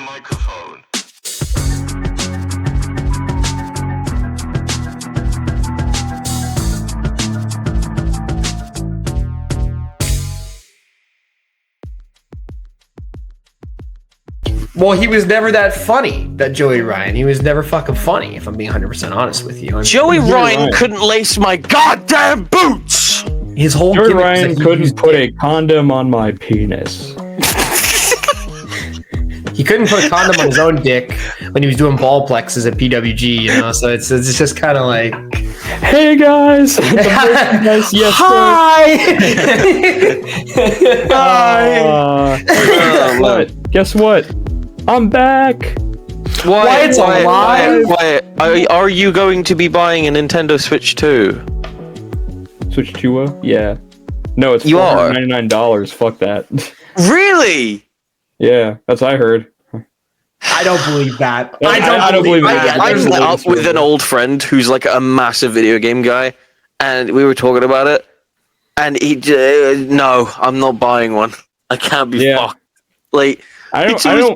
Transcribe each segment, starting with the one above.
the microphone. Well, he was never that funny, that Joey Ryan. He was never fucking funny, if I'm being 100% honest with you. Joey Ryan couldn't lace my goddamn boots! His whole Joey gimmick was Ryan that he couldn't used put dick. a condom on my penis. He couldn't put a condom on his own dick when he was doing ball plexes at PWG, you know? So it's just kind of like... Hey guys! The merchandise yesterday. Hi! Guess what? I'm back! Wyatt's alive? Wyatt, are you going to be buying a Nintendo Switch 2? Switch 2? Yeah. No, it's You are? $499. Fuck that. Really? Yeah, that's what I heard. I don't believe that. I don't believe that. I There's met a up with an old friend who's like a massive video game guy, and we were talking about it, and he no, I'm not buying one. I can't be fucked. Like, I don't blaze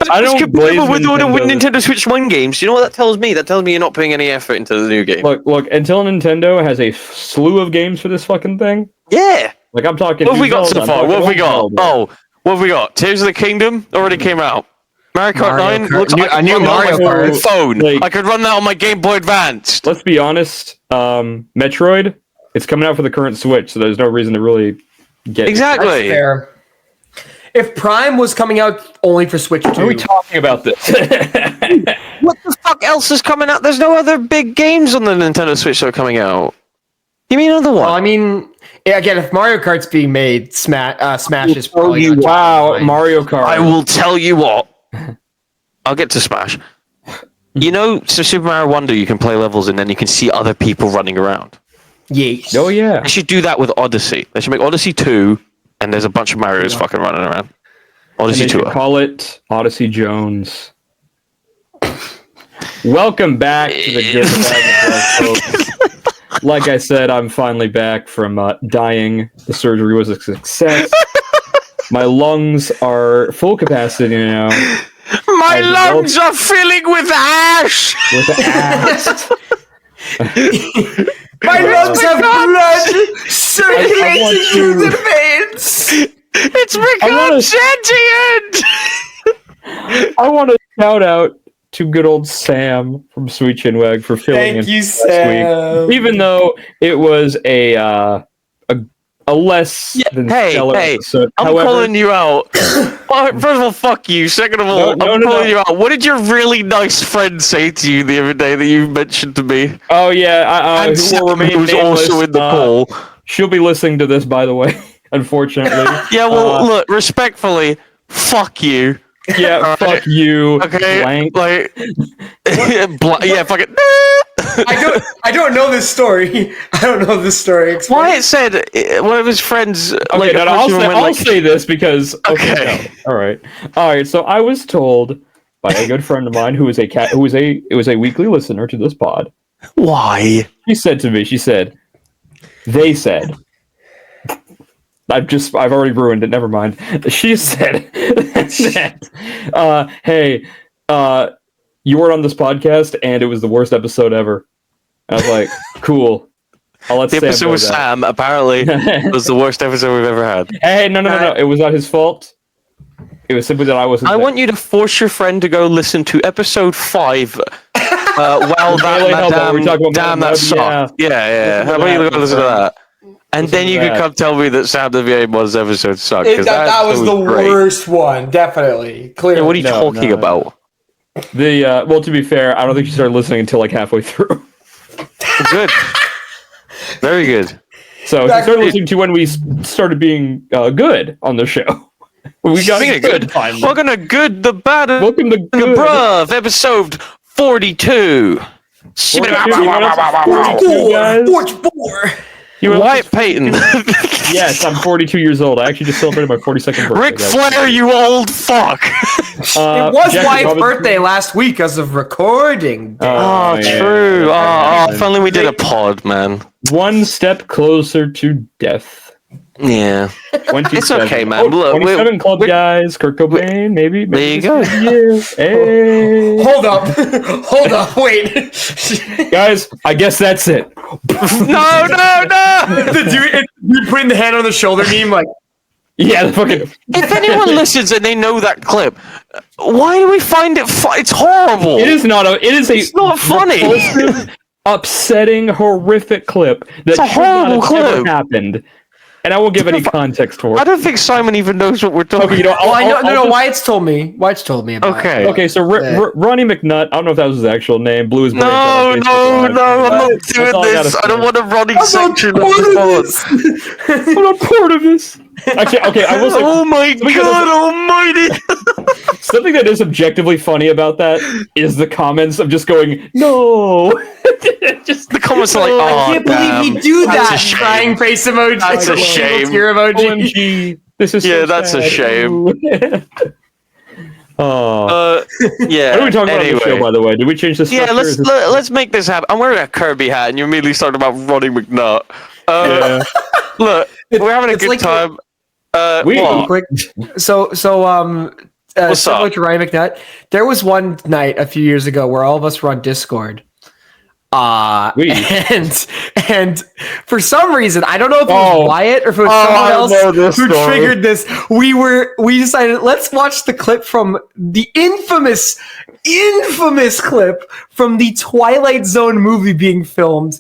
blaze with Nintendo Switch 1 games. You know what that tells me? That tells me you're not putting any effort into the new game. Look, until Nintendo has a slew of games for this fucking thing. Yeah. Like, I'm talking... What have we got so far? What have we got? Oh, what have we got? Tears of the Kingdom already came out. Mario Kart 9 looks like a new Mario Kart phone. Like, I could run that on my Game Boy Advance. Let's be honest. Metroid, it's coming out for the current Switch, so there's no reason to really get Exactly. That's fair. If Prime was coming out only for Switch 2... Why are we talking about this? What the fuck else is coming out? There's no other big games on the Nintendo Switch that are coming out. You mean another one? Well, I mean, yeah, again, if Mario Kart's being made, Smash is probably... Wow, Mario Kart. I will tell you what. I'll get to Smash. You know, so Super Mario Wonder, you can play levels and then you can see other people running around. Yes. Oh, yeah. They should do that with Odyssey. They should make Odyssey 2, and there's a bunch of Marios fucking running around. Odyssey And they 2. should call it Odyssey Jones. Welcome back to the Good the Bad, and the Ugly, folks. Like I said, I'm finally back from dying. The surgery was a success. My lungs are full capacity now. My lungs are filling with ash! With ass. My lungs have blood circulating through the veins! It's become sentient! I want to shout out to good old Sam from Sweet Chinwag for filling Thank in you, last Sam. week. Even though it was a less than stellar episode. I'm calling you out. First of all, fuck you. Second of all, I'm calling you out. What did your really nice friend say to you the other day that you mentioned to me? Oh yeah, and Sam, who was also in the call. She'll be listening to this, by the way. Unfortunately. Yeah, well, look, respectfully, fuck you. Yeah, fuck you. Okay, blank. like, yeah, fuck it. I don't know this story. I don't know this story. Wyatt said one of his friends. Okay, no, I'll say this because. Okay. No. All right. So I was told by a good friend of mine who is a weekly listener to this pod. Why? She said to me. They said. I've already ruined it. Never mind. She said that, hey, you were on this podcast and it was the worst episode ever. I was like, cool. I'll let the Sam episode know with that. Sam apparently was the worst episode we've ever had. Hey, no. It was not his fault. It was simply that I wasn't. I want you to force your friend to go listen to episode 5. Well, that sucked. Yeah. How about you go listen to that? And then you could come tell me that Sam the VA1's episode sucked. That was the worst one, definitely. Clearly. Yeah, what are you talking about? Well, to be fair, I don't think she started listening until like halfway through. Good. Very good. So she started listening to when we started being good on the show. We got good. Welcome to Good, the Bad, and Welcome to the Bruv, episode 42. 42 guys. 44. Wyatt Payton. Yes, I'm 42 years old. I actually just celebrated my 42nd birthday. Ric Flair, you old fuck. It was Wyatt's birthday last week as of recording. Oh, true. Finally we did a pod, man. One step closer to death. Yeah. 27. It's okay, man. Oh, Look, 27 club guys. Kurt Cobain, maybe. There you go. Yeah. Hey. Hold up, wait. Guys, I guess that's it. No. the dude putting the hand on the shoulder meme, like, Yeah, the fucking. If anyone listens and they know that clip, why do we find it? It's horrible. It is not a. It is a. It's not funny. Repulsive, upsetting, horrific clip that It's a should not horrible have clip. ever happened. And I won't give any context for I it. don't think Simon even knows what we're talking. Okay, you know, no. Wyatt's told me about Okay. it. Okay, so Ronnie McNutt. I don't know if that was his actual name. Blew his brains out on No, Facebook. I'm not That's doing all I gotta this. I say. don't want a running section of part of the pod. I'm not part of this. Actually, okay, I will say. Oh my God Almighty! Something that is objectively funny about that is the comments of just going, no. Just The comments are like, I oh, can't believe you do That's a that. shame. Crying face emoji. That's a Like shame. Tear emoji. OMG. This is Yeah, so that's a sad. shame. Oh. Yeah. What are we talking about on the show, anyway. by the way? Did we change the structure? Yeah, Is this- let's make this happen. I'm wearing a Kirby hat, and you're immediately starting about Ronnie McNutt. Yeah. Look, we're having a It's good like time. We- What? Quick. So What's similar up? to Ryan McNutt, there was one night a few years ago where all of us were on Discord. We- And for some reason, I don't know if it was Wyatt or if it was I someone know else this who story. triggered this. We decided, let's watch the clip from the infamous clip from the Twilight Zone movie being filmed,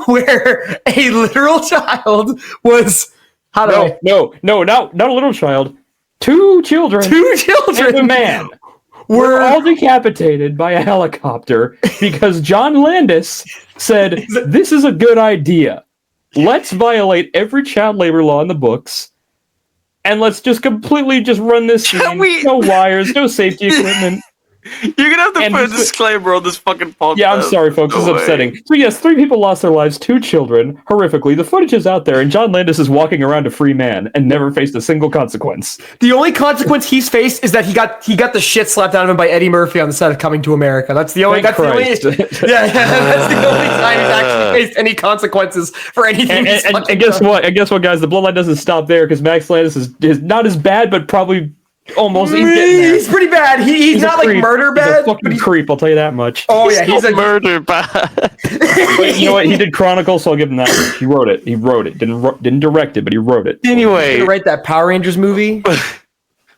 where a literal child was not No, not a little child. Two children two and a children man were were all decapitated by a helicopter because John Landis said, this is a good idea. Let's violate every child labor law in the books, and let's just completely just run this scene. No wires, no safety equipment. You're gonna have to And put a this- discllaimer on this fucking podcast. Yeah, I'm sorry, folks. This is No way. upsetting. So yes, 3 people lost their lives, 2 children, horrifically. The footage is out there, and John Landis is walking around a free man and never faced a single consequence. The only consequence he's faced is that he got the shit slapped out of him by Eddie Murphy on the set of Coming to America. That's the only. Thank That's the only. Christ. Yeah, that's the only time he's actually faced any consequences for anything. he's And fucking guess done. what? And guess what, guys? The bloodline doesn't stop there because Max Landis is not as bad, but probably almost. He's getting there. He's pretty bad. He's a not like creep. murder He's bad. a fucking creep. I'll tell you that much. Oh yeah, he's a murder bad. But you know what? He did Chronicles, so I'll give him that. He wrote it. Didn't direct it, but he wrote it. Anyway, gonna write that Power Rangers movie.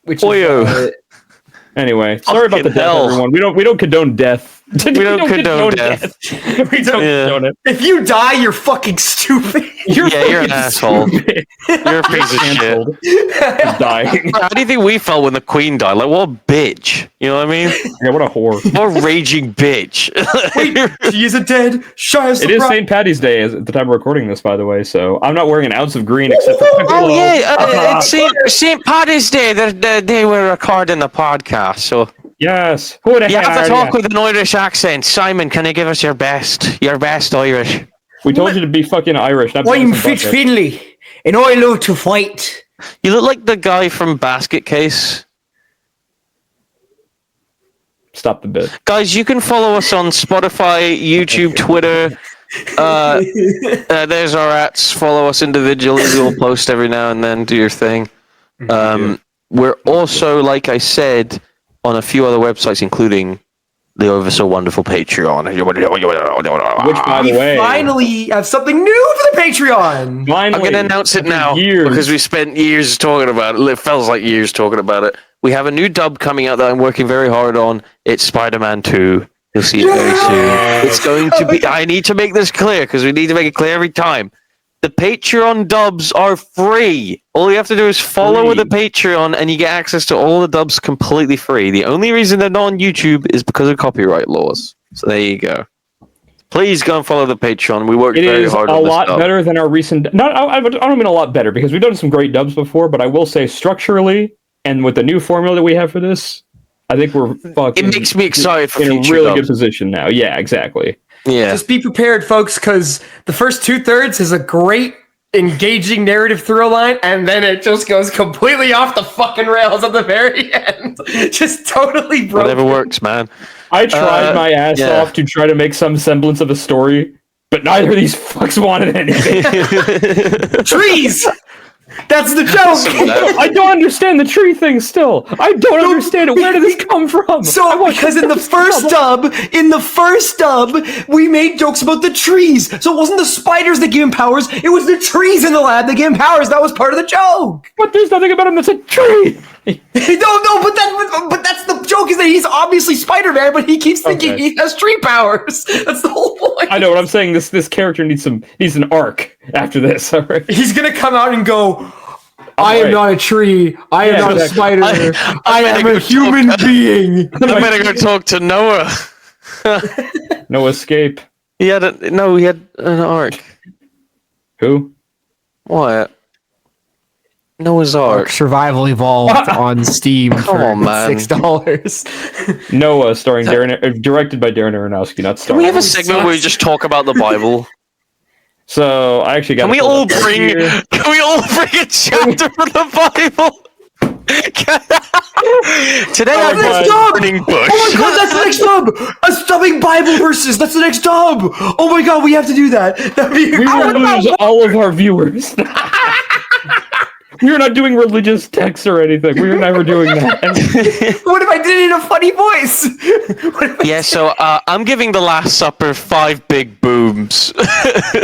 Which Oyo. is, Anyway, sorry about the Fucking death, hell. everyone. We don't condone death. We don't condone death. We don't Yeah. condone it. if you die, you're fucking stupid. you're an fucking asshole. stupid. You're a piece of shit. Canceled. You're dying. How do you think we felt when the Queen died? Like, what a bitch. You know what I mean? Yeah, what a whore. What a raging bitch. Wait, she isn't dead. Shy as It the is rock. St. Patty's Day at the time of recording this, by the way, so I'm not wearing an ounce of green except for Oh yeah, it's St. Paddy's Day. The day we're recording the podcast. So Yes. Who the you hell have are to talk ya? with an Irish accent. Simon, can you give us your best Irish? We told you to be fucking Irish, not I'm Beavis and Fitz Butthead. Finley, and I love to fight. You look like the guy from Basket Case. Stop the bit. Guys, you can follow us on Spotify, YouTube, Twitter. There's our ats. Follow us individually. We'll post every now and then. Do your thing. We're also, like I said, on a few other websites, including the ever so wonderful Patreon. Which, by the We way, finally have something new for the Patreon. finally, I'm going to announce it after now years. because we spent years talking about it. It feels like years talking about it. We have a new dub coming out that I'm working very hard on. It's Spider-Man 2. You'll see it very soon. It's going to be... I need to make this clear because we need to make it clear every time. The Patreon dubs are free. All you have to do is follow with the Patreon and you get access to all the dubs completely free. The only reason they're not on YouTube is because of copyright laws. So there you go. Please go and follow the Patreon. We worked It very is hard a on this lot dub. better than our recent. Not, I don't mean a lot better because we've done some great dubs before, but I will say structurally and with the new formula that we have for this, I think we're fucking. It makes me excited for in a future really dubs. good position now. Yeah, exactly. Yeah. Just be prepared, folks, because the first 2/3 is a great, engaging narrative through line, and then it just goes completely off the fucking rails at the very end. Just totally broken. Whatever works, man. I tried my ass yeah. off to try to make some semblance of a story, but neither of these fucks wanted anything. Trees! That's the joke. I don't understand the tree thing still. I don't understand it. Where did this come from? So because in the first dub, we made jokes about the trees. So it wasn't the spiders that gave him powers. It was the trees in the lab that gave him powers. That was part of the joke. But there's nothing about him that's a tree. No, but that's the joke, is that he's obviously Spider-Man, but he keeps thinking he has tree powers. That's the whole point. I know what I'm saying. This character needs an arc after this. All right. He's gonna come out and go, I am not a tree. I am not a spider. I am a human being. I'm gonna go talk to Noah. No escape. He had an arc. Who? What? Noah's Ark. Survival Evolved on Steam for $6. Noah, starring directed by Darren Aronofsky, not starring. Can we have a segment where we just talk about the Bible? So I actually got. Can we all bring a chapter from the Bible? Today I'm burning bush. Oh my god, that's the next dub! A stubbing Bible verses. That's the next dub. Oh my god, we have to do that. We will lose all of our viewers. We are not doing religious texts or anything. We are never doing that. What if I did it in a funny voice? Yeah, so I'm giving The Last Supper 5 big booms. Look,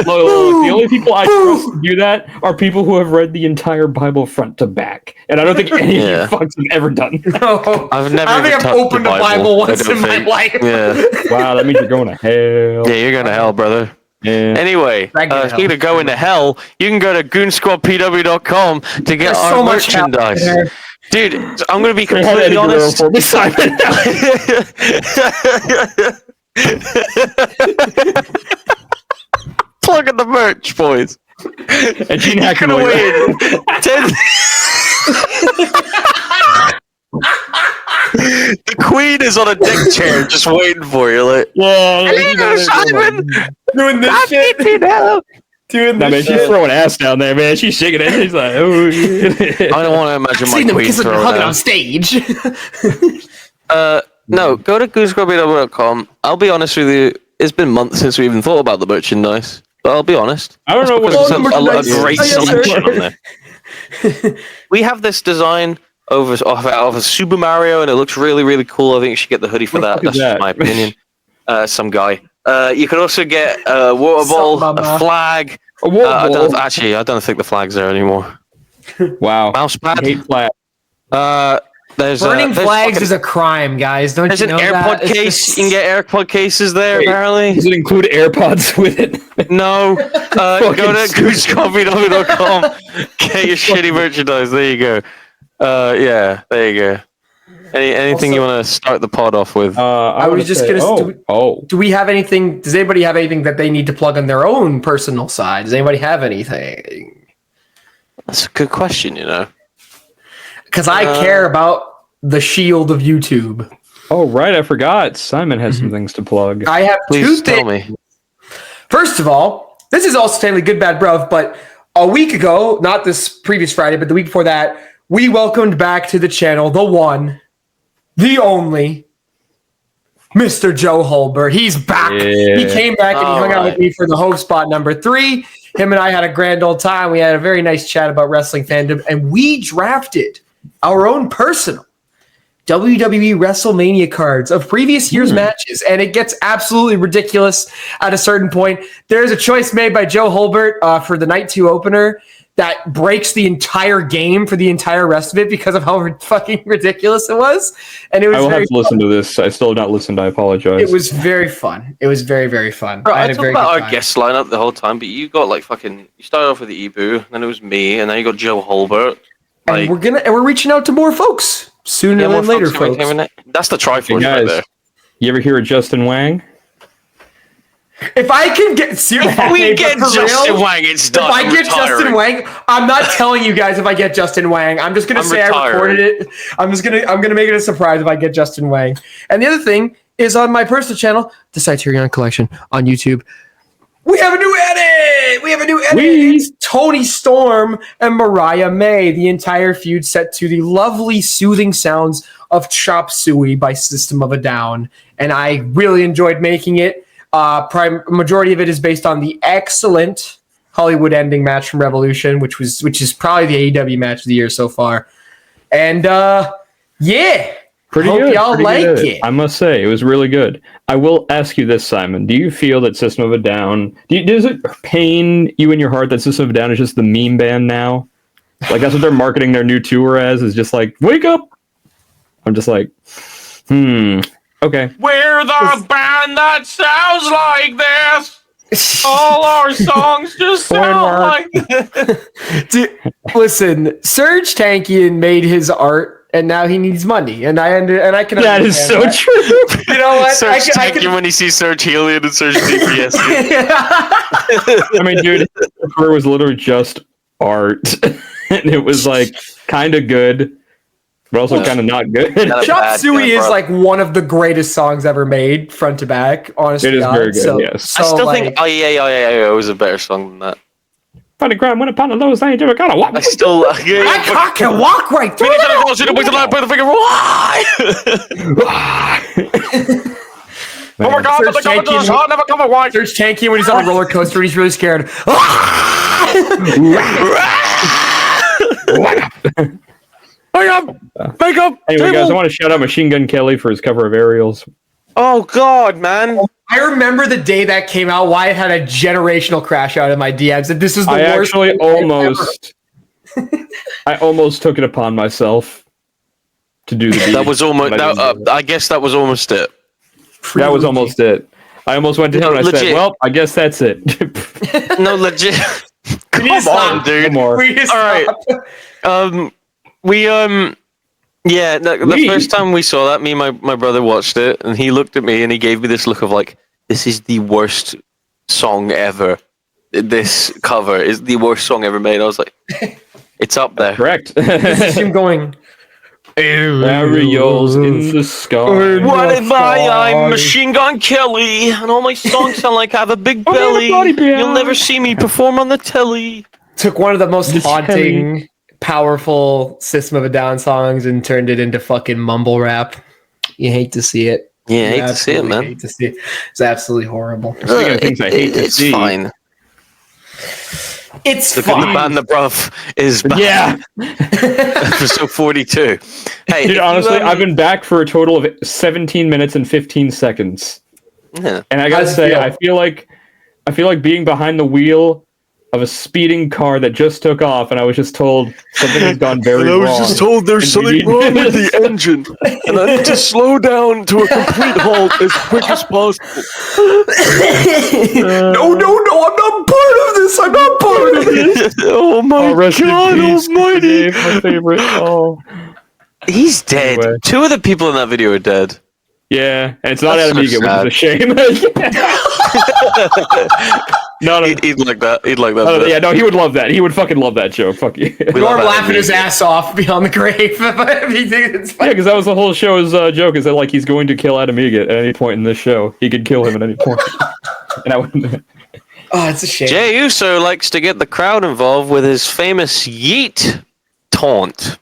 the only people I trust to do that are people who have read the entire Bible front to back. And I don't think any of you fucks have ever done that. No. I've never I think I've opened a Bible once in my life. Yeah. Wow, that means you're going to hell. Yeah, you're going to hell, brother. Yeah. Anyway, speaking of going to hell, you can go to goonsquadpw.com to get our merchandise. Dude, I'm going to be completely honest. For me, Simon. Plug in the merch, boys. And Gene You're going to win 10... The Queen is on a deck chair just waiting for you. Like, yeah, Simon! Doing this shit. Doing this shit. She's throwing ass down there, man. She's shaking it. She's like, oh. I don't want to imagine my Queen throwing hugging on stage. No, go to goonsquadpw.com. I'll be honest with you. It's been months since we even thought about the merchandise. But I'll be honest. I don't know what there's a great selection on there. We have this design of a Super Mario, and it looks really, really cool. I think you should get the hoodie for that. That's just my opinion. Some guy. You could also get a water ball, a flag. A water ball? I don't think the flag's there anymore. Wow. Mousepad. I hate flag. Burning flags is a crime, guys. Don't you know that? There's an AirPod case. You can get AirPod cases there, Wait, apparently. Does it include AirPods with it? No. Go to goonsquadpw.com. Get your shitty merchandise. There you go. Yeah, there you go. Anything you want to start the pod off with? I was just going to... Do we have anything... Does anybody have anything that they need to plug on their own personal side? Does anybody have anything? That's a good question, you know. Because I care about the shield of YouTube. Oh, right. I forgot. Simon has some things to plug. I have Please two tell things. me. First of all, this is also technically Good Bad Bruv, but a week ago, not this previous Friday, but the week before that, we welcomed back to the channel the one, the only, Mr. Joe Holbert. He's back. Yeah. He came back and he hung out with me for the host spot number 3. Him and I had a grand old time. We had a very nice chat about wrestling fandom, and we drafted our own personal WWE WrestleMania cards of previous year's matches, and it gets absolutely ridiculous at a certain point. There's a choice made by Joe Holbert for the Night 2 opener that breaks the entire game for the entire rest of it because of how fucking ridiculous it was. And it was. I will have to listen to this. I still have not listened. I apologize. It was very fun. It was very, very fun. Bro, I talked about our guest lineup the whole time, but you got like fucking. You started off with the Ibu, then it was me, and then you got Joe Holbert. Like, and we're reaching out to more folks sooner than later, folks. That's the Triforce right there. You ever hear of Justin Wang? If I can get Justin Wang, it's done. If I get Justin Wang, I'm not telling you guys if I get Justin Wang. I'm just gonna say I recorded it. I'm gonna make it a surprise if I get Justin Wang. And the other thing is on my personal channel, the Criterion Collection on YouTube. We have a new edit! It's Tony Storm and Mariah May. The entire feud set to the lovely, soothing sounds of Chop Suey by System of a Down. And I really enjoyed making it. Majority of it is based on the excellent Hollywood ending match from Revolution, which is probably the AEW match of the year so far. And yeah, pretty hope good. y'all pretty like good. it. I must say, it was really good. I will ask you this, Simon. Do you feel that System of a Down... does it pain you in your heart that System of a Down is just the meme band now? Like, that's what they're marketing their new tour as, is just like, wake up! I'm just like, okay. We're the band that sounds like this! All our songs just sound like this! Dude, listen, Serge Tankian made his art, and now he needs money, and I can. That is so that. true. You know what? Serge Tankian when he sees Serge Helion and Serge DPS. I mean, dude, his career was literally just art, and it was like kind of good, but also kind of not good. Chop Suey is like one of the greatest songs ever made, front to back. Honestly, it is very good. Yes, I still think IEAIAO was a better song than that. Funny crime, when upon the lowest, I ain't ever gonna walk. I still, my cock can walk right through it. Oh my God! Serge Tankian when he's on a roller coaster, he's really scared. Make up! Anyway, guys, I want to shout out Machine Gun Kelly for his cover of Aerials. Oh God, man! I remember the day that came out. Wyatt had a generational crash out in my DMs, and this is the worst. I almost took it upon myself to do the. That was almost. I guess that was almost it. That was almost it. I almost went to him and I said, "Well, I guess that's it." No, legit. Come on, dude. All right. The first time we saw that, me and my brother watched it, and he looked at me and he gave me this look of like, this is the worst song ever. This cover is the worst song ever made. I was like, it's up there. Correct. This is him going, Aerials in the sky. What if I'm Machine Gun Kelly, and all my songs sound like I have a big belly. You'll never see me perform on the telly. Took one of the most haunting, powerful System of a Down songs and turned it into fucking mumble rap. You hate to see it. Yeah, I hate to see it, man. Hate to see it. It's absolutely horrible. Speaking of things I hate to see. It's fine. It's Look fine. at the band that Bruv is back. Yeah. Episode 42. Hey, dude, honestly, I've been back for a total of 17 minutes and 15 seconds. Yeah. And I gotta say, I feel like being behind the wheel of a speeding car that just took off, and I was just told something has gone very wrong. I was just told there's something wrong with the engine, and I need to slow down to a complete halt as quick as possible. No, I'm not part of this. I'm not part of this. Oh my God almighty. My favorite. Oh. He's dead. Anyway. 2 of the people in that video are dead. Yeah, and it's not That's Amiga, so which is a shame. No. He'd like that. He'd like that. Yeah, no, he would love that. He would fucking love that joke. Fuck you. Norm laughing his ass off beyond the grave. Yeah, because that was the whole show's joke, is that like he's going to kill Adamiga at any point in this show. He could kill him at any point. And I wouldn't. Oh, it's a shame. Jay Uso likes to get the crowd involved with his famous yeet taunt.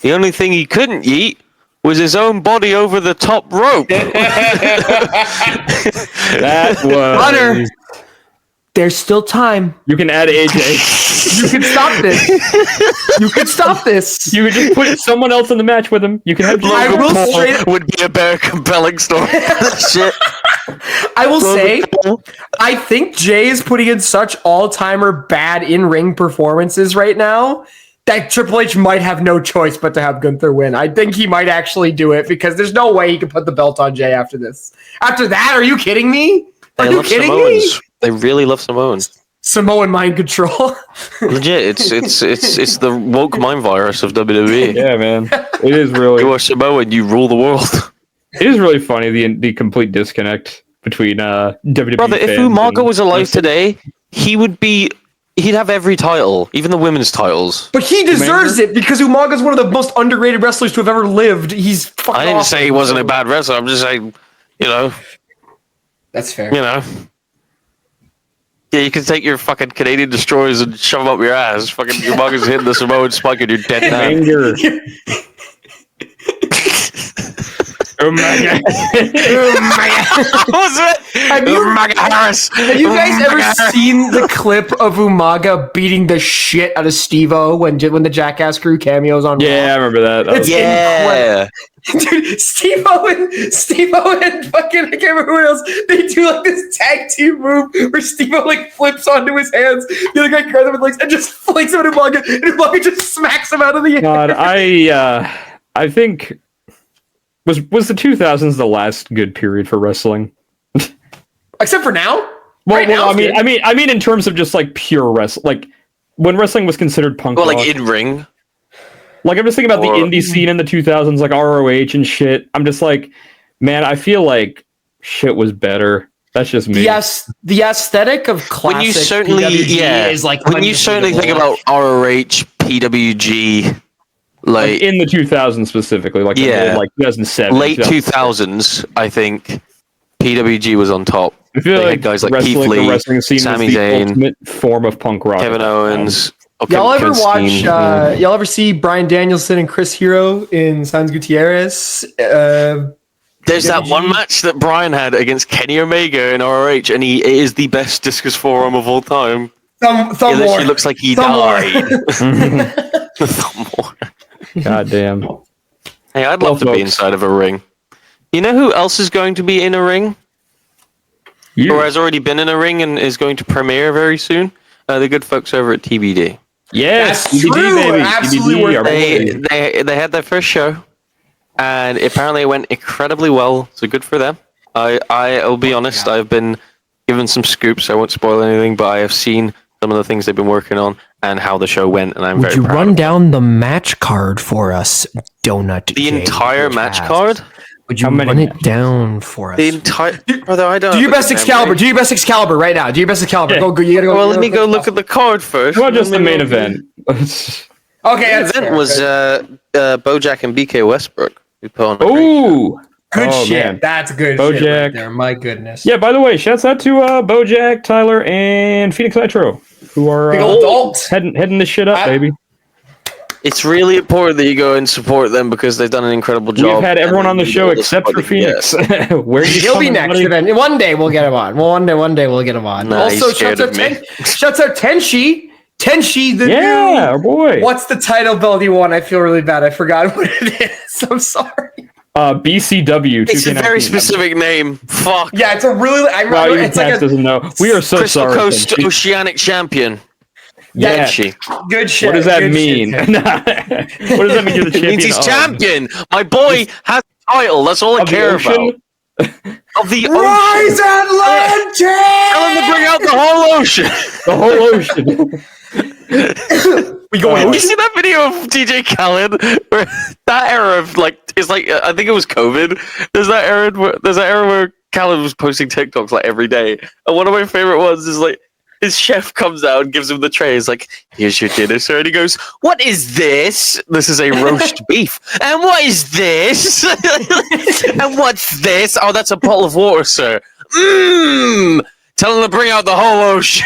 The only thing he couldn't yeet was his own body over the top rope. That was... Hunter, there's still time. You can add AJ. You can stop this. You can stop this. You could just put someone else in the match with him. You can have... I will straight... would be a very compelling story. Shit. I will say, I think Jay is putting in such all-timer bad in-ring performances right now that Triple H might have no choice but to have Gunther win. I think he might actually do it because there's no way he can put the belt on Jay after this. After that, are you kidding me? Are you kidding me? They really love Samoans. Samoan mind control. Legit, it's the woke mind virus of WWE. Yeah, man. It is really... You are Samoan, you rule the world. It is really funny, the complete disconnect between WWE Brother, if Umaga was alive today, he'd have every title, even the women's titles. But he deserves it because Umaga's one of the most underrated wrestlers to have ever lived. He's fucking I didn't awesome. say he wasn't a bad wrestler. I'm just saying, That's fair. Yeah, you can take your fucking Canadian destroyers and shove them up your ass. Fucking Umaga's hitting the Samoan spike and you're dead now. Anger. Umaga. What's that? Umaga Harris. Have you guys ever seen the clip of Umaga beating the shit out of Steve-O when the Jackass Crew cameos on Raw? Yeah, I remember that. It's incredible. Dude, Steve-O and fucking, I can't remember who else, they do like this tag team move where Steve-O like flips onto his hands, the other guy grabs him with legs and just flings him at Umaga, and Umaga just smacks him out of the air. God, I think was the 2000s the last good period for wrestling? Except for now? Well, I mean in terms of just like pure wrestling, like when wrestling was considered punk rock. Like in ring. Like, I'm just thinking about the indie scene in the 2000s, like ROH and shit. I'm just like, man, I feel like shit was better. That's just me. Yes, the aesthetic of classic when you certainly, PWG is like when you certainly think about ROH, PWG, like in the 2000s specifically, like like 2007, late 2000s, I think PWG was on top. I feel they like had guys like Keith Lee, the wrestling scene Sami was the Zayn, ultimate form of punk rock. Kevin Owens. Y'all ever watch? Y'all ever see Bryan Danielson and Chris Hero in Sans Gutierrez? There's that one match that Bryan had against Kenny Omega in ROH, and it is the best discus forearm of all time. Thumb it literally looks like he died. Thumb war. God damn. Hey, I'd love to be inside of a ring. You know who else is going to be in a ring? Or has already been in a ring and is going to premiere very soon? The good folks over at TBD. Yes, that's TBD, true. baby. Absolutely TBD, they had their first show, and apparently it went incredibly well. So good for them. I'll be honest. I've been given some scoops. I won't spoil anything, but I have seen some of the things they've been working on and how the show went, and I'm very proud. Would you run down the match card for us, Donut? The entire match card? Would you run it down for us? The entire brother, I don't. Do your best Excalibur. Do your best Excalibur right now. Do your best Excalibur. Yeah. Go. You gotta go. Well, let me go look at the card first. Well, just the main event. Okay, the event was Bojack and BK Westbrook. We put on. Good shit. Man. That's good Bojack. shit right there. My goodness. Yeah. By the way, shouts out to Bojack, Tyler, and Phoenix Nitro, who are big old adults heading this shit up, baby. It's really important that you go and support them because they've done an incredible job. We've had everyone on the show except for Phoenix. Where he'll be next. Buddy? One day we'll get him on. Well, one day we'll get him on. Nah, also, shouts out Tenshi. Tenshi, the new. our boy. What's the title belt he won? I feel really bad. I forgot what it is. I'm sorry. BCW. It's a very specific name. Fuck. Yeah, it's a really. It's like doesn't know. We are so Crystal sorry. Coast Oceanic Champion. Yeah, good shit. What does that mean? What does that mean? You're the champion. It means he's champion. My boy has a title. That's all I care about. Of the Rise Atlantic! Tell him to bring out the whole ocean. The whole ocean. We go. You see that video of DJ Khaled where that era of it's like I think it was COVID. There's that era where Khaled was posting TikToks like every day, and one of my favorite ones is like. His chef comes out and gives him the tray. He's like, "Here's your dinner, sir." And he goes, "What is this?" "This is a roast beef." "And what is this?" "And what's this?" "Oh, that's a bottle of water, sir." Tell him to bring out the whole ocean.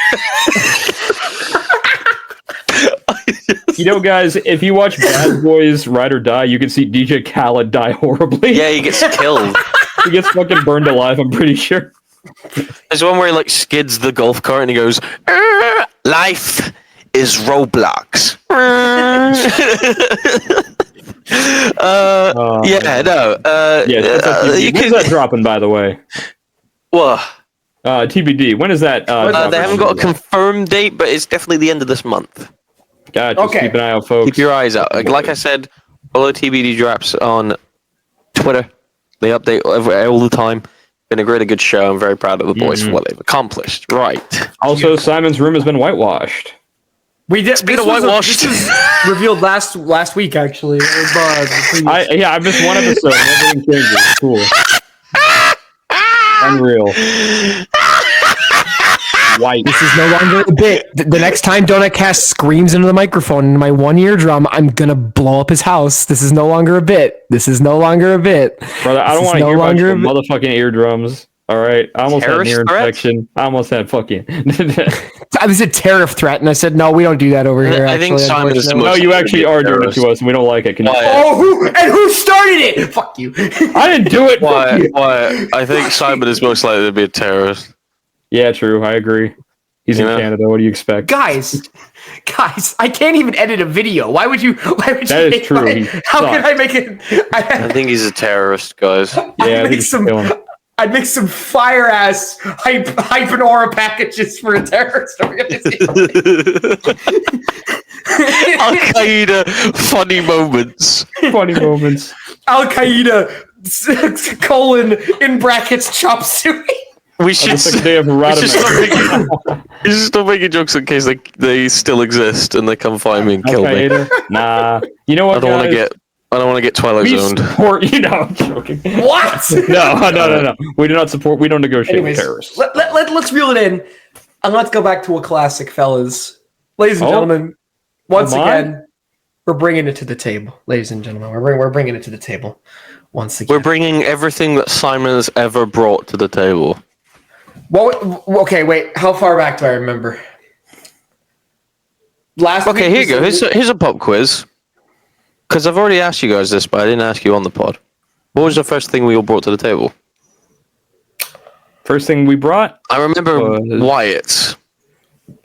You know, guys, if you watch Bad Boys Ride or Die, you can see DJ Khaled die horribly. Yeah, he gets killed. He gets fucking burned alive, I'm pretty sure. There's one where he skids the golf cart and he goes, "Life is Roblox." When's that dropping, by the way? What? TBD. When is that? They haven't got a confirmed date, but it's definitely the end of this month. Gotcha. Just keep an eye out, folks. Keep your eyes out. Like I said, follow TBD drops on Twitter. They update all the time. Been a really good show. I'm very proud of the boys for what they've accomplished. Right. Also, Simon's room has been whitewashed. We did. Speaking of whitewashed, this was revealed last week. Actually, I missed one episode. Everything changes. Cool. Unreal. White. This is no longer a bit. The next time Donut Cast screams into the microphone in my one eardrum, I'm gonna blow up his house. This is no longer a bit. Brother, I don't want to hear about your motherfucking eardrums. All right, I almost had an ear infection. I almost had fucking. Dude, It was a tariff threat, and I said, no, we don't do that over here. I think actually, Simon is the No, most. you actually are doing it to us, and we don't like it. Can you? Who started it? Fuck you. I didn't do it. Why? I think Simon is most likely to be a terrorist. Yeah, true. I agree. He's in Canada. What do you expect? Guys, I can't even edit a video. Why would you? That is true. How can I make it? I think he's a terrorist, guys. Yeah, I think I'd make some fire ass hype and aura packages for a terrorist organization. Al Qaeda funny moments. Funny moments. Al Qaeda in brackets chop suey. We should stop making jokes in case they still exist and they come find me and kill me. Nah, you know what? I don't want to get Twilight Zoned. I'm joking. What? No. We do not support. We don't negotiate with terrorists. Let's reel it in, and let's go back to a classic, fellas. Ladies and gentlemen, once again, we're bringing it to the table. Ladies and gentlemen, we're bringing it to the table once again. We're bringing everything that Simon has ever brought to the table. Okay, wait. How far back do I remember? Okay, here you go. Here's a pop quiz. Because I've already asked you guys this, but I didn't ask you on the pod. What was the first thing we all brought to the table? First thing we brought? I remember Wyatt's.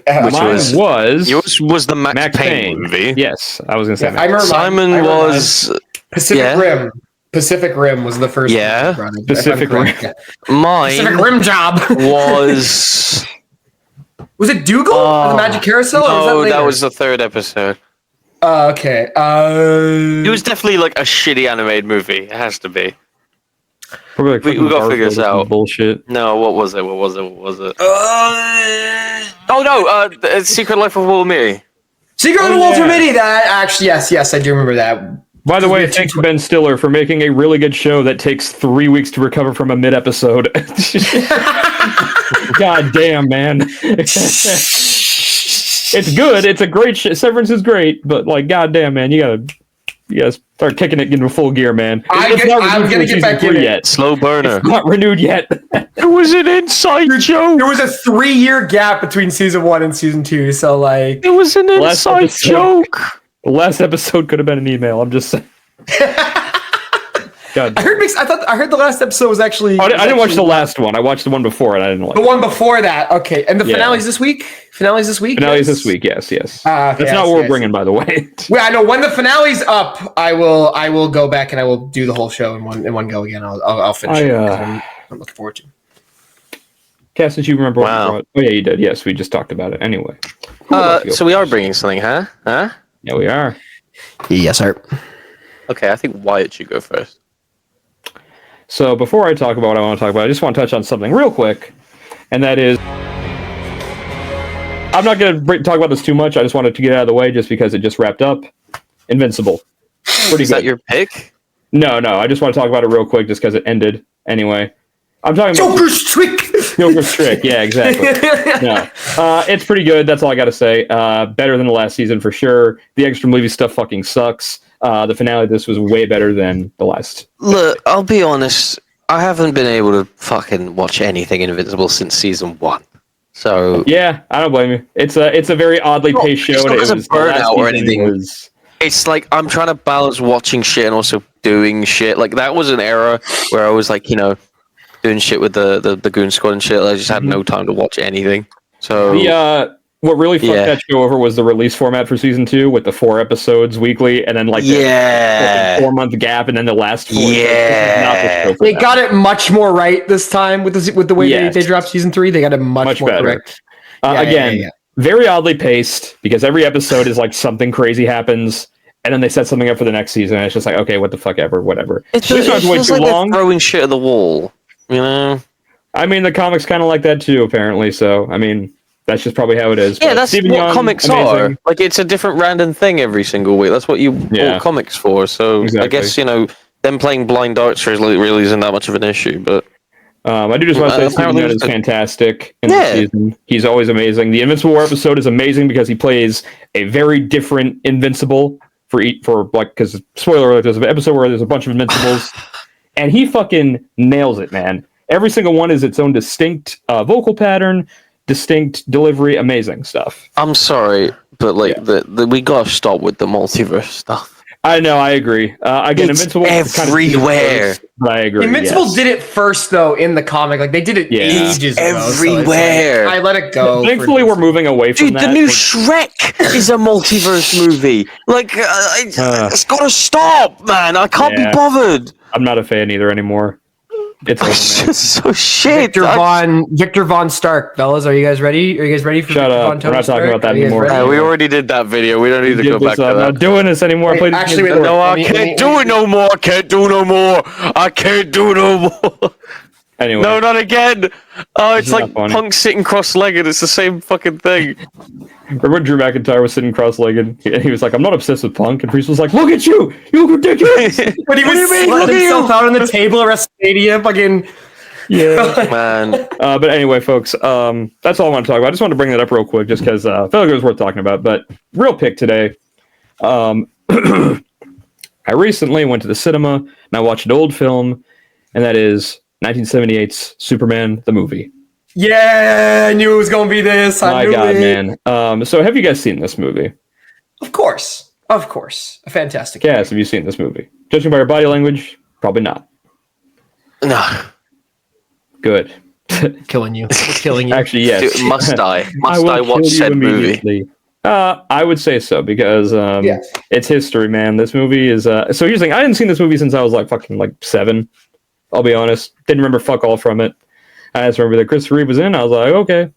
Yours was the Max Payne movie. Yes, I was going to say I remember Simon was... Pacific Rim. Pacific Rim was the first one. Pacific Rim. Mine Pacific Rim job was... Was it Dougal? The Magic Carousel? No, that was the third episode. Okay. It was definitely like a shitty animated movie. It has to be. Probably we got to figure this out. Bullshit. No, what was it? Secret Life of Walter Mitty. Secret Life of Walter Mitty. That actually, yes, I do remember that. By the way, thanks to Ben Stiller for making a really good show that takes 3 weeks to recover from a mid-episode. God damn, man. It's good. It's a great Severance is great, but like, goddamn, man, you gotta start kicking it into full gear, man. I'm gonna get back in yet. Slow burner. It's not renewed yet. It was an inside joke. There was a 3-year gap between season 1 and season 2, so like it was an inside joke. The last episode could have been an email. I'm just saying. God. I heard the last episode was actually. I didn't watch the last one. I watched the one before, and I didn't like the one before that. Okay, and the finale's this week. Finale's this week. This week. Yes. That's not what we're bringing, by the way. Well, I know when the finale's up, I will go back and I will do the whole show in one go again. I'll finish it. I'm looking forward to. Cass, did you remember? Wow. Oh yeah, you did. Yes, we just talked about it. Anyway. So we are bringing something, huh? Yeah, we are. Yes, sir. Okay, I think Wyatt should go first. So before I talk about what I want to talk about, I just want to touch on something real quick, and that is, I'm not going to talk about this too much. I just wanted to get it out of the way just because it just wrapped up. Invincible. Is that your pick? No. I just want to talk about it real quick just because it ended. Anyway, I'm talking about Joker's trick. Joker's trick. Yeah, exactly. No, it's pretty good. That's all I got to say. Better than the last season for sure. The extra movie stuff fucking sucks. The finale of this was way better than the last. Look, I'll be honest. I haven't been able to fucking watch anything Invincible since season 1. So yeah, I don't blame you. It's a very oddly paced show. It wasn't burnout or anything. It's like I'm trying to balance watching shit and also doing shit. Like that was an era where I was like, doing shit with the Goon Squad and shit. I just had no time to watch anything. So what really fucked that show over was the release format for season 2 with the 4 episodes weekly, and then like the 4-month gap, and then the last 4. Yeah, they got it much more right this time with the way they dropped season 3. They got it much more better. Correct. Very oddly paced because every episode is like something crazy happens, and then they set something up for the next season. And it's just like, okay, what the fuck ever, whatever. It feels like they're throwing shit at the wall. I mean, the comics kind of like that too, apparently. So, I mean, that's just probably how it is. Yeah, that's Stephen what Young, comics are. Like, it's a different random thing every single week. That's what you bought comics for. So, exactly. I guess, them playing blind darts really isn't that much of an issue. But I do just want to say Stephen Young is fantastic in the season. He's always amazing. The Invincible War episode is amazing because he plays a very different Invincible because spoiler alert, there's an episode where there's a bunch of Invincibles, and he fucking nails it, man. Every single one is its own distinct vocal pattern. distinct delivery, amazing stuff. I'm sorry, but like we gotta stop with the multiverse stuff. I know, I agree. Again, It's Invincible everywhere. But I agree. Invincible did it first, though, in the comic. Like they did it ages ago. Everywhere. So I let it go. Thankfully, we're moving away from that. Dude, the new Shrek is a multiverse movie. Like, it's gotta stop, man. I can't be bothered. I'm not a fan either anymore. It's just so shit. Victor Von Stark, fellas. Are you guys ready? Are you guys ready for Shut Victor up. Von We're not talking about that anymore. We already did that video. We don't need to go back to that. I'm not doing this anymore. Wait, actually, No, I can't do it no more. I can't do no more. I can't do no more. Anyway. No, not again. Oh, it's like funny. Punk sitting cross-legged. It's the same fucking thing. Remember when Drew McIntyre was sitting cross-legged? He was like, I'm not obsessed with Punk. And Priest was like, look at you! You look ridiculous! When he was sliding himself out on the table at WrestleMania, fucking... Yeah. Man. But anyway, folks, that's all I want to talk about. I just wanted to bring that up real quick just because I felt like it was worth talking about. But real pick today. I recently went to the cinema and I watched an old film, and that is 1978's Superman, the movie. Yeah, I knew it was going to be this. My God, man. So have you guys seen this movie? Of course. A fantastic Yes, have you seen this movie? Judging by your body language, probably not. No. Good. Killing you. Killing you. Actually, yes. Dude, must I watch said movie? I would say so because it's history, man. This movie is so here's the thing. I hadn't seen this movie since I was like 7. I'll be honest. Didn't remember fuck all from it. I just remember that Christopher Reeve was in. I was like, okay.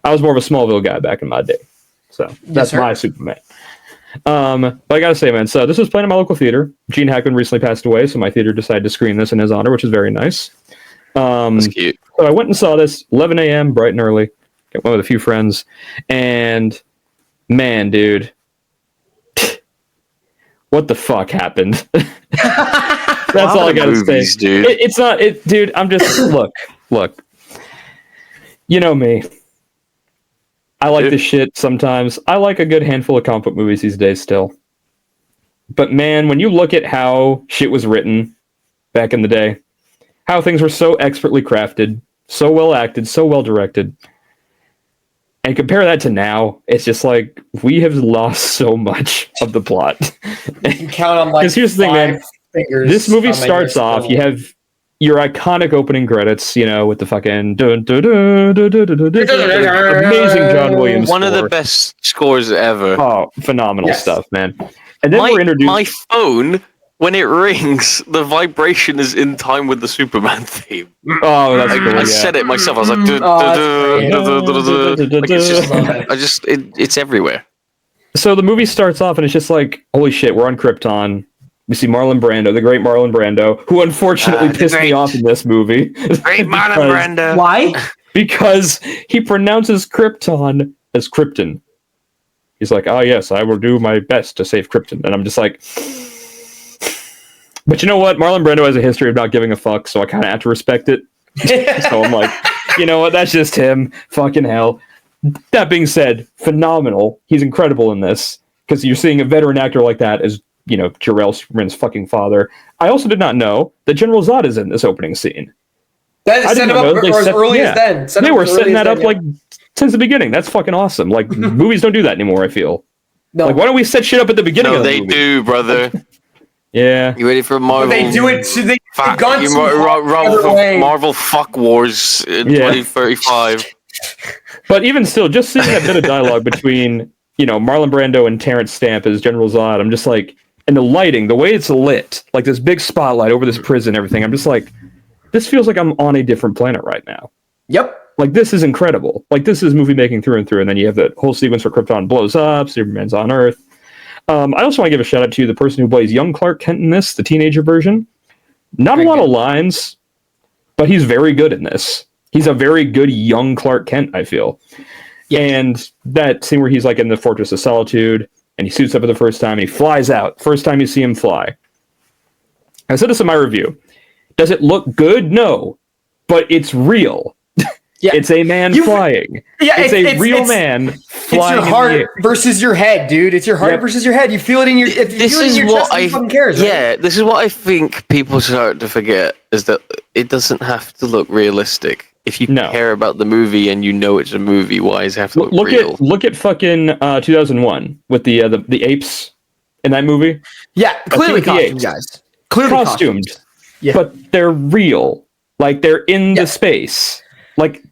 I was more of a Smallville guy back in my day, so that's my Superman. But I gotta say, man. So this was playing in my local theater. Gene Hackman recently passed away, so my theater decided to screen this in his honor, which is very nice. That's cute. So I went and saw this 11 a.m. bright and early. Went with a few friends, and man, dude, what the fuck happened? That's all I gotta say. Dude. It's not it, dude. I'm just look. You know me. I like this shit sometimes. I like a good handful of comic book movies these days still. But man, when you look at how shit was written back in the day, how things were so expertly crafted, so well acted, so well directed, and compare that to now, it's just like we have lost so much of the plot. You can count on like because here's the thing, man. This movie starts off. You have your iconic opening credits, you know, with the fucking amazing John Williams. One of the best scores ever. Oh, phenomenal stuff, man. And then we're introduced. My phone, when it rings, the vibration is in time with the Superman theme. Oh, that's cool. I said it myself. I was like, it's everywhere. So the movie starts off, and it's just like, holy shit, we're on Krypton. We see Marlon Brando, the great Marlon Brando, who unfortunately pissed me off in this movie. Great Marlon Brando. Why? Because he pronounces Krypton as Krypton. He's like, oh yes, I will do my best to save Krypton. And I'm just like... But you know what? Marlon Brando has a history of not giving a fuck, so I kind of have to respect it. So I'm like, you know what? That's just him. Fucking hell. That being said, phenomenal. He's incredible in this. Because you're seeing a veteran actor like that as... you know, Jor-El Superman's fucking father. I also did not know that General Zod is in this opening scene. That is set him up as early as then. They were setting that up like since the beginning. That's fucking awesome. Like movies don't do that anymore, I feel. No. Like why don't we set shit up at the beginning of the movie? No, they do, brother. Yeah. You ready for Marvel? But they do it so they've gone Marvel fuck wars in 2035. But even still, just seeing that bit of dialogue between, you know, Marlon Brando and Terrence Stamp as General Zod, I'm just like, and the lighting, the way it's lit, like this big spotlight over this prison and everything, I'm just like, this feels like I'm on a different planet right now. Yep. Like, this is incredible. Like, this is movie making through and through, and then you have that whole sequence where Krypton blows up, Superman's on Earth. I also want to give a shout out to the person who plays young Clark Kent in this, the teenager version. Not a lot of lines, but he's very good in this. He's a very good young Clark Kent, I feel. Yeah. And that scene where he's like in the Fortress of Solitude, and he suits up for the first time, and he flies out. First time you see him fly. I said this in my review. Does it look good? No. But it's real. Yeah. It's a man flying. Yeah, it's a real man flying. It's your heart versus your head, dude. It's your heart versus your head. You feel it in your This is what I fucking cares. Yeah, right? This is what I think people start to forget, is that it doesn't have to look realistic. if you No. care about the movie and you know it's a movie, why does it have to look real? Look at fucking 2001 with the apes in that movie. Yeah, clearly costumed, apes. guys. Clearly Costumed. Yeah. But they're real. Like, they're in the space. Like,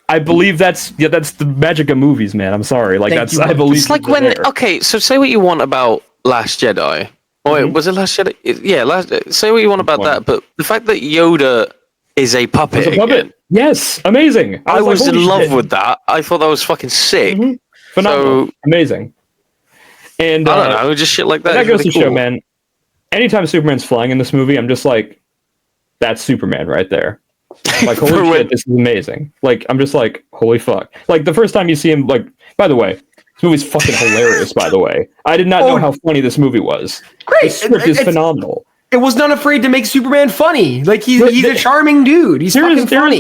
I believe that's the magic of movies, man. I'm sorry. Like, I believe it's like when okay, so say what you want about Last Jedi. Oh wait, was it Last Jedi? Yeah, say what you want about that, but the fact that Yoda is a puppet. Again, yes, amazing. I was in love with that. I thought that was fucking sick. Phenomenal. Amazing. And I don't know, just shit like that. That goes to show, man. Anytime Superman's flying in this movie, I'm just like, that's Superman right there. Like, holy shit, this is amazing. Like, I'm just like, holy fuck. Like, the first time you see him, like, by the way, this movie's fucking hilarious, by the way. I did not know how funny this movie was. Great. The script is phenomenal. It was not afraid to make Superman funny. Like, he's a charming dude. He's fucking funny.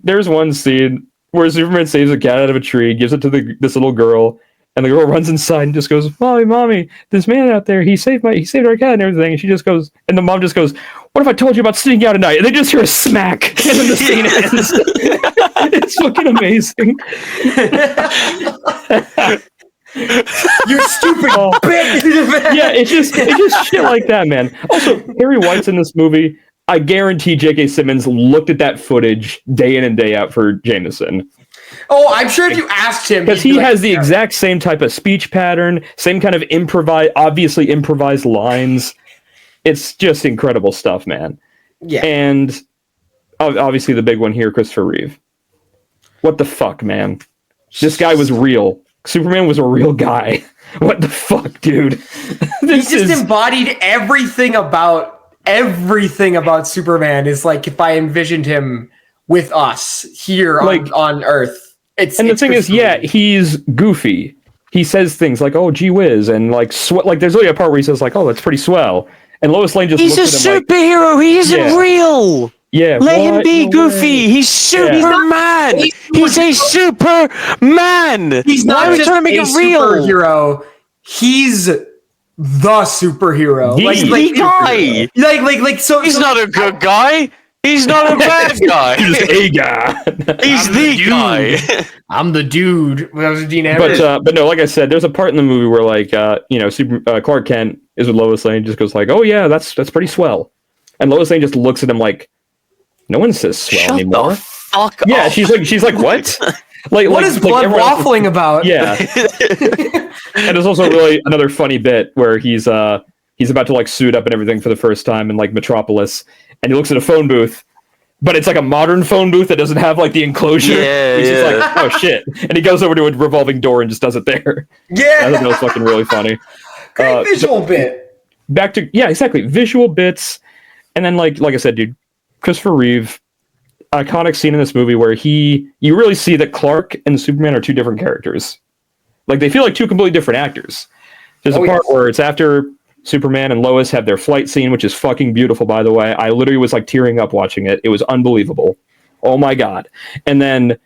There's one scene where Superman saves a cat out of a tree, gives it to this little girl, and the girl runs inside and just goes, Mommy, this man out there, he saved our cat and everything. And she just goes, and the mom just goes, what if I told you about sneaking out at night? And they just hear a smack, and then the scene ends. It's fucking amazing. You stupid bitch! Yeah, it's just shit like that, man. Also, Harry White's in this movie. I guarantee J.K. Simmons looked at that footage day in and day out for Jameson. Oh, I'm sure if you asked him, because he has the exact same type of speech pattern, same kind of obviously improvised lines. It's just incredible stuff, man. Yeah. And obviously the big one here, Christopher Reeve. What the fuck, man? This guy was real. Superman was a real guy. What the fuck, dude? He just embodied everything about Superman. Is like if I envisioned him with us here on Earth. The thing is, he's goofy. He says things like, "Oh, gee whiz," and like there's really a part where he says like, "Oh, that's pretty swell." And Lois Lane just he's looks a at him superhero. He isn't real. Yeah, let him be goofy. He's Superman. He's a Superman. He's not just trying to make it real. Superhero. He's the superhero. The guy. So he's not a good guy. He's not a bad guy. He's a guy. He's the guy. I'm the dude. That was Dean Ambrose. But no, like I said, there's a part in the movie where Clark Kent is with Lois Lane, just goes like, "Oh yeah, that's pretty swell," and Lois Lane just looks at him like, "No one says swell anymore." The fuck yeah, off. she's like, "What?" What is Blood waffling about? Yeah. And there's also really another funny bit where he's about to like suit up and everything for the first time in like Metropolis, and he looks at a phone booth, but it's like a modern phone booth that doesn't have like the enclosure. He's just like, "Oh shit," and he goes over to a revolving door and just does it there. Yeah, I thought that was fucking really funny. Great visual bit. Back to exactly visual bits, and then like I said, dude, Christopher Reeve. Iconic scene in this movie where you really see that Clark and Superman are two different characters. Like, they feel like two completely different actors. There's a part where it's after Superman and Lois have their flight scene, which is fucking beautiful, by the way. I literally was like tearing up watching it. It was unbelievable. Oh my god. And then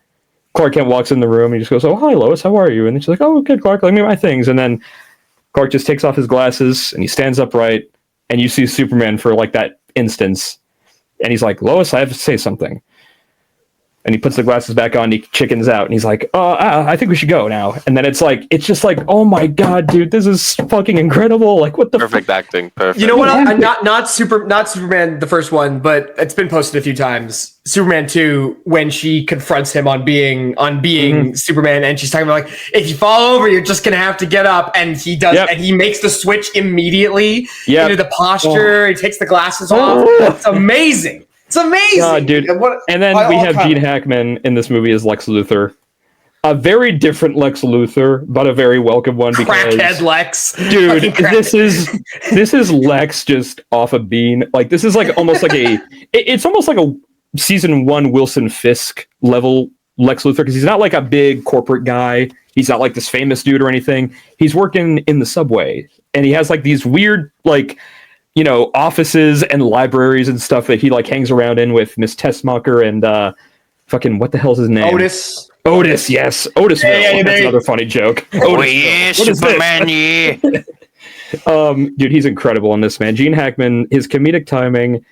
Clark Kent walks in the room and he just goes, "Oh, hi Lois, how are you?" And then she's like, "Oh, good, Clark, let me my things." And then Clark just takes off his glasses and he stands upright, and you see Superman for like that instance. And he's like, "Lois, I have to say something." And he puts the glasses back on, he chickens out, and he's like, I think we should go now. And then it's just like, oh my god, dude, this is fucking incredible. Like, what the perfect acting, perfect. You know what? Not Superman the first one, but it's been posted a few times. Superman 2, when she confronts him on being Superman, and she's talking about like, if you fall over, you're just gonna have to get up, and he does, and he makes the switch immediately into the posture. He takes the glasses off. It's amazing. It's amazing, dude. And then we have Gene Hackman in this movie as Lex Luthor. A very different Lex Luthor, but a very welcome one. Crackhead Lex, dude. This is Lex just off a bean. Like, this is like almost like it's almost like a season 1 Wilson Fisk level Lex Luthor, because he's not like a big corporate guy. He's not like this famous dude or anything. He's working in the subway, and he has like these weird like, offices and libraries and stuff that he like hangs around in with Miss Tessmacher and fucking what the hell's his name? Otis, yes. Otis. That's another funny joke. Oh yeah, Superman, yeah. Dude, he's incredible in this, man. Gene Hackman, his comedic timing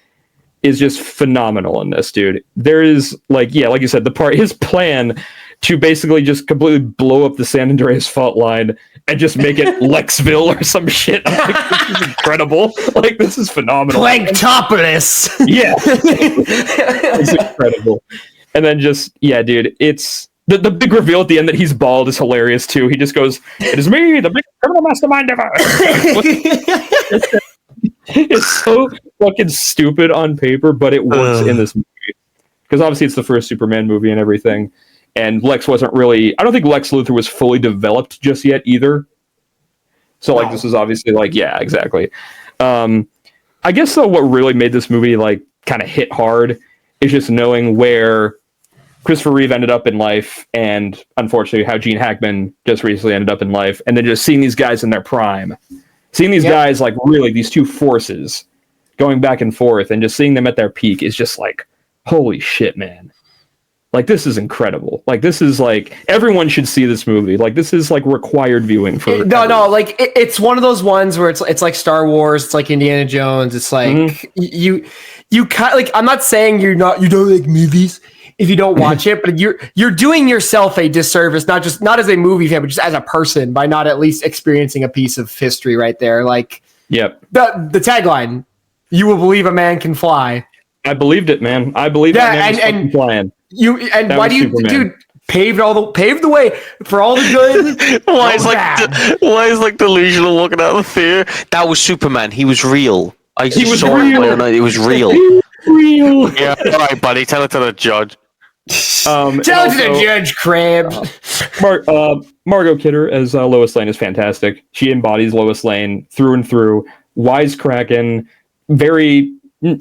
is just phenomenal in this, dude. There is like you said, his plan to basically just completely blow up the San Andreas fault line and just make it Lexville or some shit. I'm like, this is incredible. Like, this is phenomenal. Planktopolis. Yeah. It's incredible. And then just, dude, it's the big reveal at the end that he's bald is hilarious too. He just goes, "It is me, the big criminal mastermind ever." It's so fucking stupid on paper, but it works in this movie. Because obviously it's the first Superman movie and everything. And Lex wasn't really... I don't think Lex Luthor was fully developed just yet either. So, like, this was obviously, like, yeah, exactly. I guess, though, what really made this movie, like, kind of hit hard is just knowing where Christopher Reeve ended up in life and, unfortunately, how Gene Hackman just recently ended up in life. And then just seeing these guys in their prime. Seeing these guys, like, really, these two forces going back and forth and just seeing them at their peak is just, like, holy shit, man. Like, this is incredible. Like, this is, like, everyone should see this movie. Like, this is, like, required viewing for No, like, it's one of those ones where it's like Star Wars, it's like Indiana Jones, it's like, you kind like, I'm not saying you don't like movies if you don't watch it, but you're doing yourself a disservice, not as a movie fan, but just as a person by not at least experiencing a piece of history right there. Like, yep. The tagline, "You will believe a man can fly." I believed it, man. I believed that man was flying. Why do you, dude? Paved the way for all the good. Why is like delusional walking out of the theater? That was Superman. He was real. I just saw it the other night. It was real. Real. Yeah, all right, buddy. Tell it to the judge. Tell it to the judge, Crab. Margot Kidder as Lois Lane is fantastic. She embodies Lois Lane through and through. Wisecracking, very.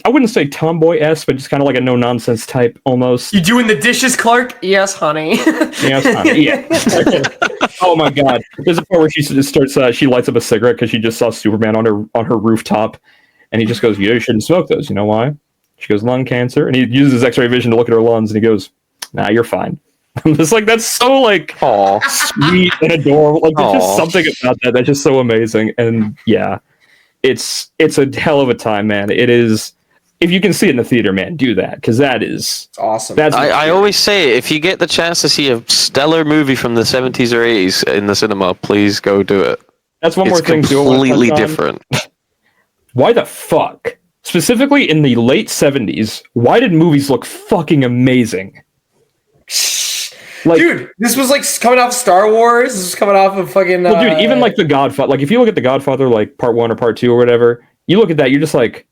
I wouldn't say tomboy-esque, but just kind of like a no-nonsense type, almost. You doing the dishes, Clark? Yes, honey. Yes, honey. Yeah. Oh my God! There's a part where she starts. She lights up a cigarette because she just saw Superman on her rooftop, and he just goes, "You shouldn't smoke those. You know why?" She goes, "Lung cancer," and he uses his X-ray vision to look at her lungs, and he goes, "Nah, you're fine." I'm just like, that's so like, sweet and adorable. Like, there's just something about that that's just so amazing, and yeah. It's a hell of a time, man. It is. If you can see it in the theater, man, do that, because it's awesome. I always say, if you get the chance to see a stellar movie from the 70s or 80s in the cinema, please go do it. That's one more thing too. Completely different. Why the fuck? Specifically in the late 70s, why did movies look fucking amazing? Like, dude, this was like coming off Star Wars. This was coming off of fucking. Well, dude, even like The Godfather. Like, if you look at The Godfather, like Part 1 or Part 2 or whatever, you look at that, you're just like,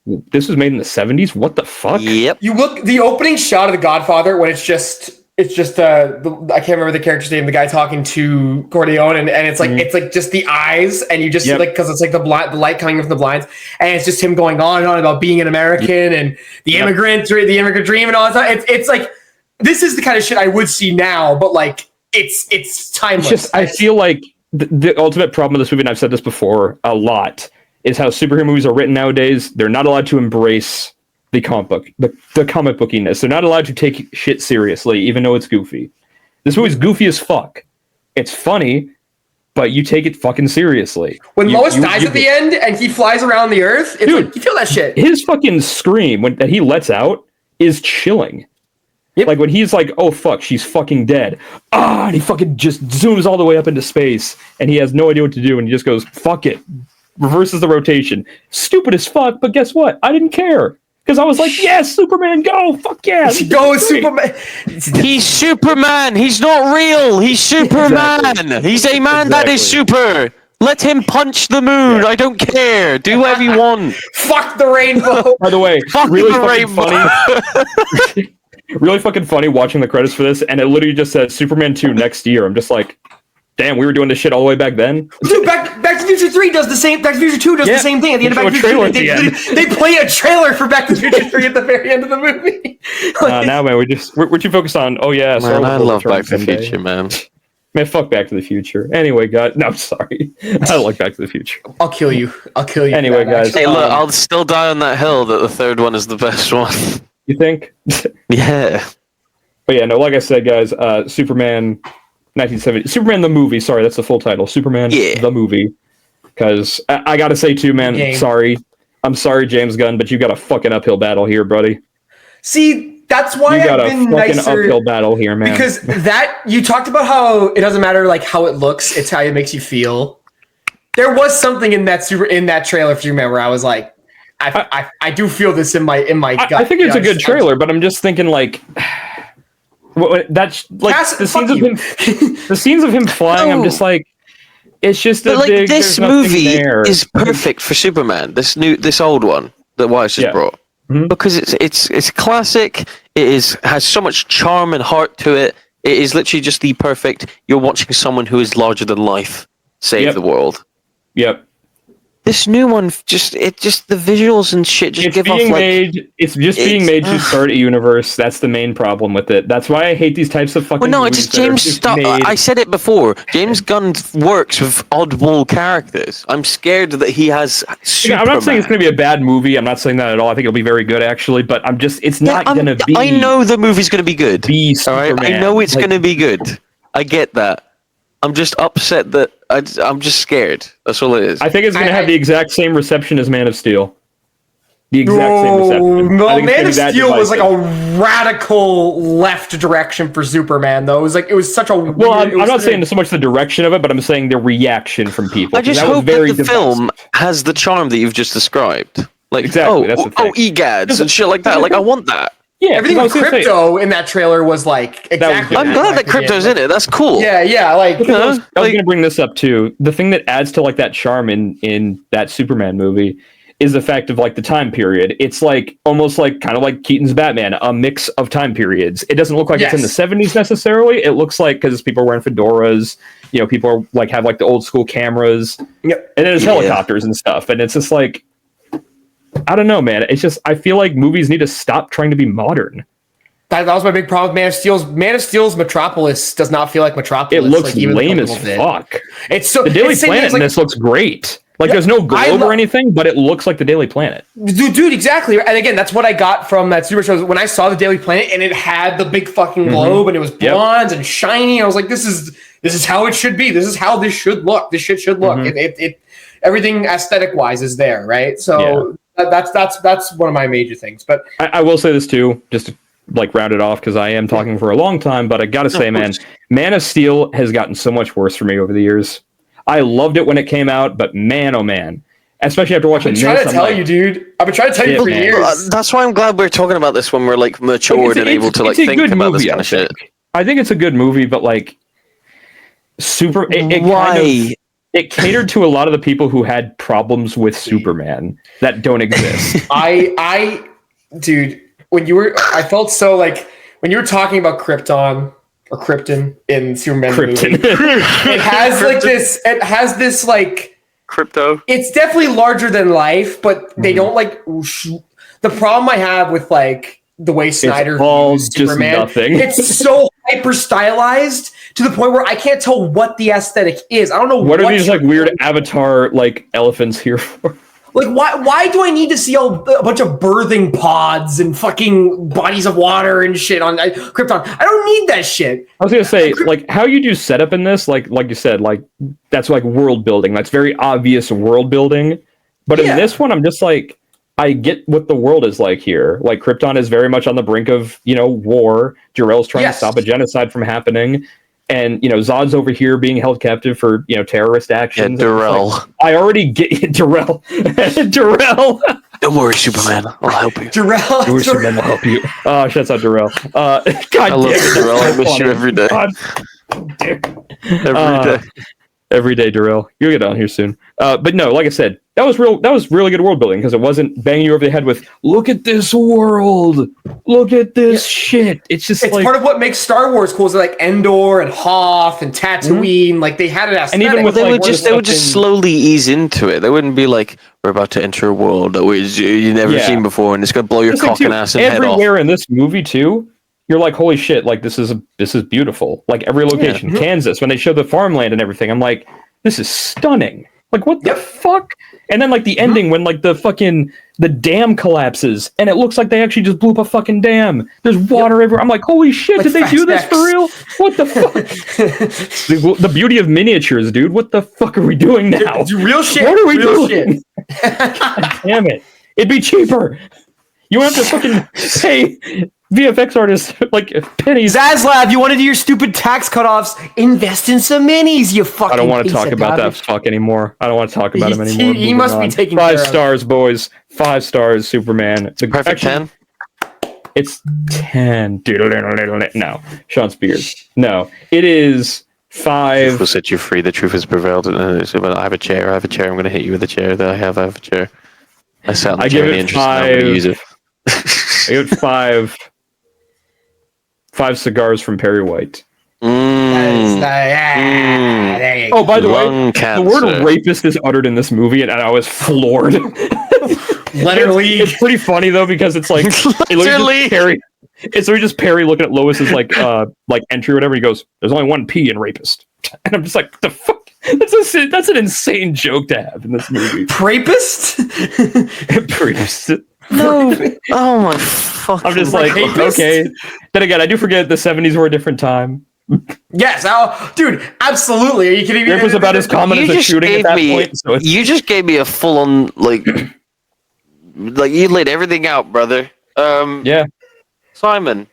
this was made in the 70s. What the fuck? Yep. You look the opening shot of The Godfather when it's just I can't remember the character's name. The guy talking to Corleone, and it's like it's like just the eyes, and you just see, like, because it's like the light coming from the blinds, and it's just him going on and on about being an American and the immigrant dream and all that stuff. It's like. This is the kind of shit I would see now, but like it's timeless. It's just, I feel like the ultimate problem with this movie, and I've said this before a lot, is how superhero movies are written nowadays. They're not allowed to embrace the comic book, the comic bookiness. They're not allowed to take shit seriously, even though it's goofy. This movie's goofy as fuck. It's funny, but you take it fucking seriously. When Lois dies at the end and he flies around the earth, it's dude, like, you feel that shit. His fucking scream that he lets out is chilling. Yep. Like when he's like, "Oh fuck, she's fucking dead," and he fucking just zooms all the way up into space, and he has no idea what to do, and he just goes, "Fuck it," reverses the rotation. Stupid as fuck, but guess what? I didn't care because I was like, "Yes, Superman, go! Fuck yeah, go Superman!" He's Superman. He's not real. He's Superman. Exactly. He's a man that is super. Let him punch the moon. Yeah. I don't care. Do whatever you want. Fuck the rainbow. By the way, fuck really the fucking funny. Really fucking funny watching the credits for this, and it literally just says Superman 2 next year. I'm just like, damn, we were doing this shit all the way back then. Dude, Back to the Future 3 does the same. Back to the Future 2 does the same thing at the end of Back to the Future 3. They play a trailer for Back to the Future 3 at the very end of the movie. Now, man, we're too focused on. Oh yeah, man, I love Back to the Future, man. Man, fuck Back to the Future. Anyway, guys, no, I'm sorry. I like Back to the Future. I'll kill you. Anyway, guys. Hey, look, I'll still die on that hill that the third one is the best one. You think? Yeah. But yeah, no, like I said, guys, Superman 1970. Superman the movie, sorry, that's the full title. Superman the movie. Because I gotta say too, man, sorry. I'm sorry, James Gunn, but you got a fucking uphill battle here, buddy. See, that's why you got I've been a fucking nicer. Uphill battle here, man. Because that you talked about how it doesn't matter like how it looks, it's how it makes you feel. There was something in that trailer for Superman where I was like, I do feel this in my gut. I think it's a good trailer, but I'm just thinking like. That's like the scenes of him flying. No. I'm just like, it's just a big. This movie is perfect for Superman. This old one that Wise just brought, because it's classic. It has so much charm and heart to it. It is literally just the perfect. You're watching someone who is larger than life save the world. Yep. This new one, the visuals and shit just give off like... It's just being made to start a universe. That's the main problem with it. That's why I hate these types of fucking Well, no, it's just I said it before. James Gunn works with oddball characters. I'm scared that he has Superman. I'm not saying it's going to be a bad movie. I'm not saying that at all. I think it'll be very good, actually. But it's not going to be... I know the movie's going to be good. All right? I know it's going to be good. I get that. I'm just upset that I'm just scared. That's all it is. I think it's going to have the exact same reception as Man of Steel. The exact same reception. No, Man of Steel was like a radical left direction for Superman, though. It was such a. Well, I'm not saying so much the direction of it, but I'm saying the reaction from people. I just hope that the film has the charm that you've just described. Like, exactly. That's the thing. egads and shit like that. Like, I want that. Yeah, everything with Crypto in that trailer was like exactly. I'm glad that Crypto's in it. That's cool. Yeah. Like I was going to bring this up too. The thing that adds to like that charm in that Superman movie is the fact of like the time period. It's like almost like kind of like Keaton's Batman, a mix of time periods. It doesn't look like it's in the 70s necessarily. It looks like because people are wearing fedoras, people are like have like the old school cameras. Yep. And then there's helicopters and stuff, and it's just like. I don't know, man. It's just I feel like movies need to stop trying to be modern. That was my big problem with Man of Steel's Metropolis does not feel like Metropolis. It looks lame as fuck. It's so the Daily Planet in this looks great. Like there's no globe or anything, but it looks like the Daily Planet. Dude, exactly. And again, that's what I got from that Super Show. When I saw the Daily Planet and it had the big fucking globe and it was blonde and shiny, I was like, this is how it should be. This is how this should look. This shit should look. It everything aesthetic wise is there, right? So. That's one of my major things. But I will say this too, just to like round it off because I am talking for a long time. But I gotta say, Man of Steel has gotten so much worse for me over the years. I loved it when it came out, but man, oh man, especially after watching. I've been trying to tell you, dude. I've been trying to tell you for years. That's why I'm glad we're talking about this when we're like matured and able to like think about this kind of shit. I think it's a good movie, but like It catered to a lot of the people who had problems with Superman that don't exist. Dude, I felt so like when you were talking about Krypton or Krypton in Superman movie, it has this like Crypto. It's definitely larger than life, but they don't like the problem I have with like the way Snyder views Superman. It's so hyper stylized to the point where I can't tell what the aesthetic is. I don't know what are these like weird Avatar like elephants here for. Like why do I need to see a bunch of birthing pods and fucking bodies of water and shit on Krypton? I don't need that shit. I was gonna say like how you do setup in this, like you said, like that's like world building. That's very obvious world building. But in this one, I'm just like. I get what the world is like here. Like Krypton is very much on the brink of, war. Jor-El's trying to stop a genocide from happening. And, Zod's over here being held captive for, terrorist actions. Yeah, Jor-El. Like, I already get Jor-El. Jor-El. Don't worry, Superman. I'll help you. Jor-El. Don't worry, Superman. I'll help you. Oh, shouts out Jor-El. God I love you, Jor-El. I miss you every day. Every day. Every day, Jor-El. You'll get on here soon. But no, like I said, that was really good world building because it wasn't banging you over the head with look at this world, look at this shit. It's like, part of what makes Star Wars cool is like Endor and Hoth and Tatooine. Like they had it aesthetic. And even with they would just slowly ease into it. They wouldn't be like we're about to enter a world that you've never seen before and it's gonna blow your cock and ass and head off. Everywhere in this movie too. You're like, holy shit! Like this is beautiful. Like every location, Kansas, when they show the farmland and everything, I'm like, this is stunning. Like what the fuck? And then like the ending when like the dam collapses and it looks like they actually just blew up a fucking dam. There's water everywhere. I'm like, holy shit! Like, did they do this for real? What the fuck? the beauty of miniatures, dude. What the fuck are we doing now? Real shit. What are we doing? Shit. God damn it. It'd be cheaper. You won't have to fucking pay VFX artists like pennies. Zaslav, you want to do your stupid tax cutoffs? Invest in some minis, you fucking. I don't want to piece talk of about garbage. that fuck anymore. I don't want to talk about him anymore. He must be taking 5 care of. stars, boys. 5 stars, Superman. It's a perfect 10. It's 10. No, Sean Spears. No, it is 5. Truth will set you free. The truth has prevailed. I have a chair. I'm going to hit you with a chair. I have a chair. I sat on the chair. Give it 5. I'm going to use it. I give it 5. 5 cigars from Perry White. There you go. Oh, by the way, the word rapist is uttered in this movie, and I was floored. Literally, it's pretty funny though because it's like Literally. Perry. It's literally just Perry looking at Lois's like entry or whatever. He goes, "There's only one P in rapist," and I'm just like, "The fuck." That's an insane joke to have in this movie. Rapist? Priest. No. Oh my fucking. I'm just like, rapist? okay. Then again, I do forget the 70s were a different time. Yes, dude, absolutely. Are you kidding me? It was about as common as a shooting at that point. So you just gave me a full-on like you laid everything out, brother. Yeah. Simon,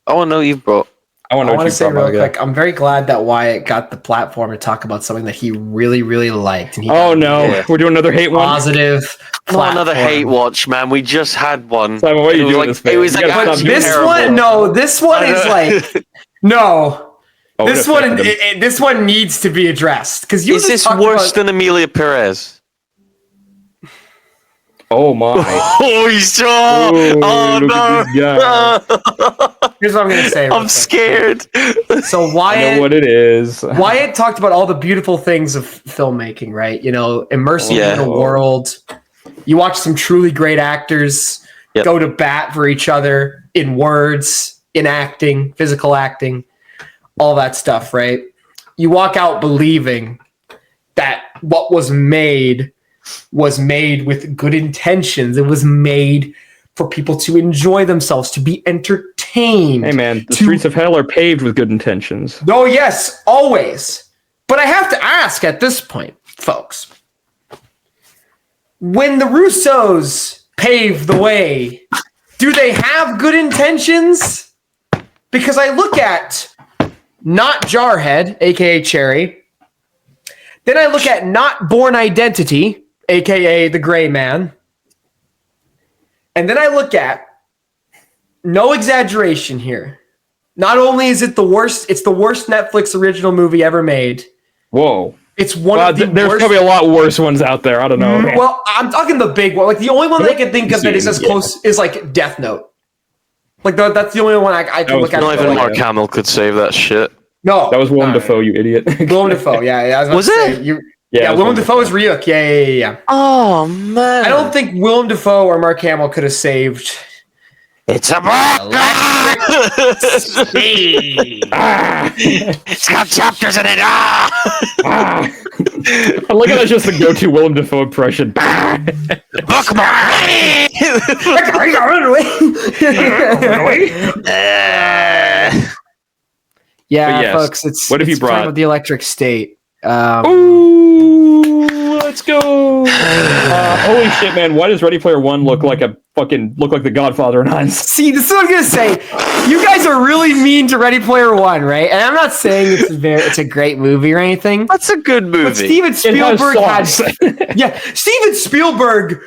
I want to know what you've brought. I want to say real quick, I'm very glad that Wyatt got the platform to talk about something that he really, really liked. And we're doing another hate one. Positive. Not another hate watch, man. We just had one. Simon, what are you doing? It was like this one. No, this one is like no. Oh, this one needs to be addressed because you. Is this worse than Amelia Perez? Oh my! Oh, you saw! Oh no! Here's what I'm gonna say. I'm scared. So Wyatt, I know what it is. Wyatt talked about all the beautiful things of filmmaking, right? You know, immersing in a world. You watch some truly great actors go to bat for each other in words, in acting, physical acting, all that stuff, right? You walk out believing that what was made with good intentions. It was made for people to enjoy themselves, to be entertained. Hey man, the streets of hell are paved with good intentions. Oh yes, always. But I have to ask at this point, folks, when the Russos pave the way, do they have good intentions? Because I look at not Jarhead, aka Cherry, then I look at not Born Identity, aka the Gray Man. And then I look at, no exaggeration here, not only is it the worst, it's the worst Netflix original movie ever made. Whoa. It's one of the there's worst. probably a lot worse ones out there. I don't know. Well, I'm talking the big one. Like the only one that I can think of that is as close is like Death Note. Like that's the only one I can look at. Not even Mark Hamill could save that shit. No. That was Willem Dafoe, you idiot. Willem Dafoe, yeah. Was it? Yeah, Willem Dafoe is Ryuk. Yeah. Oh man. I don't think Willem Dafoe or Mark Hamill could have saved. It's a black It's got chapters in it. I like how that's just the go-to Willem Dafoe impression. Yeah, folks, it's what have you brought? With the Electric State. Ooh, let's go! Holy shit, man! Why does Ready Player One look like the Godfather in Hines? See, this is what I'm gonna say. You guys are really mean to Ready Player One, right? And I'm not saying it's a great movie or anything. That's a good movie. But Steven Spielberg Steven Spielberg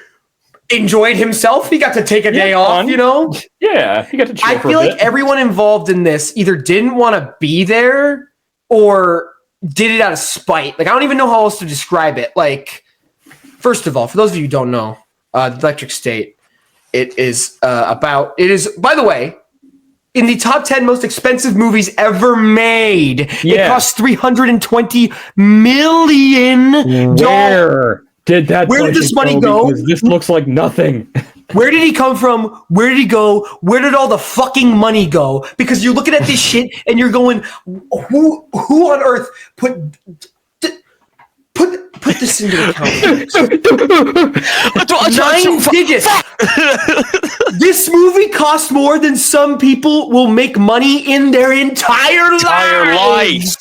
enjoyed himself. He got to take a day off, you know? Yeah, he got to chill I feel like everyone involved in this either didn't want to be there or did it out of spite. Like, I don't even know how else to describe it. Like, first of all, for those of you who don't know, Electric State, it is, by the way, in the top 10 most expensive movies ever made. It cost $320 million. Where did this money go? Because this looks like nothing. Where did he come from? Where did he go? Where did all the fucking money go? Because you're looking at this shit and you're going, who on earth put this into account? 9 digits. This movie cost more than some people will make money in their entire lives.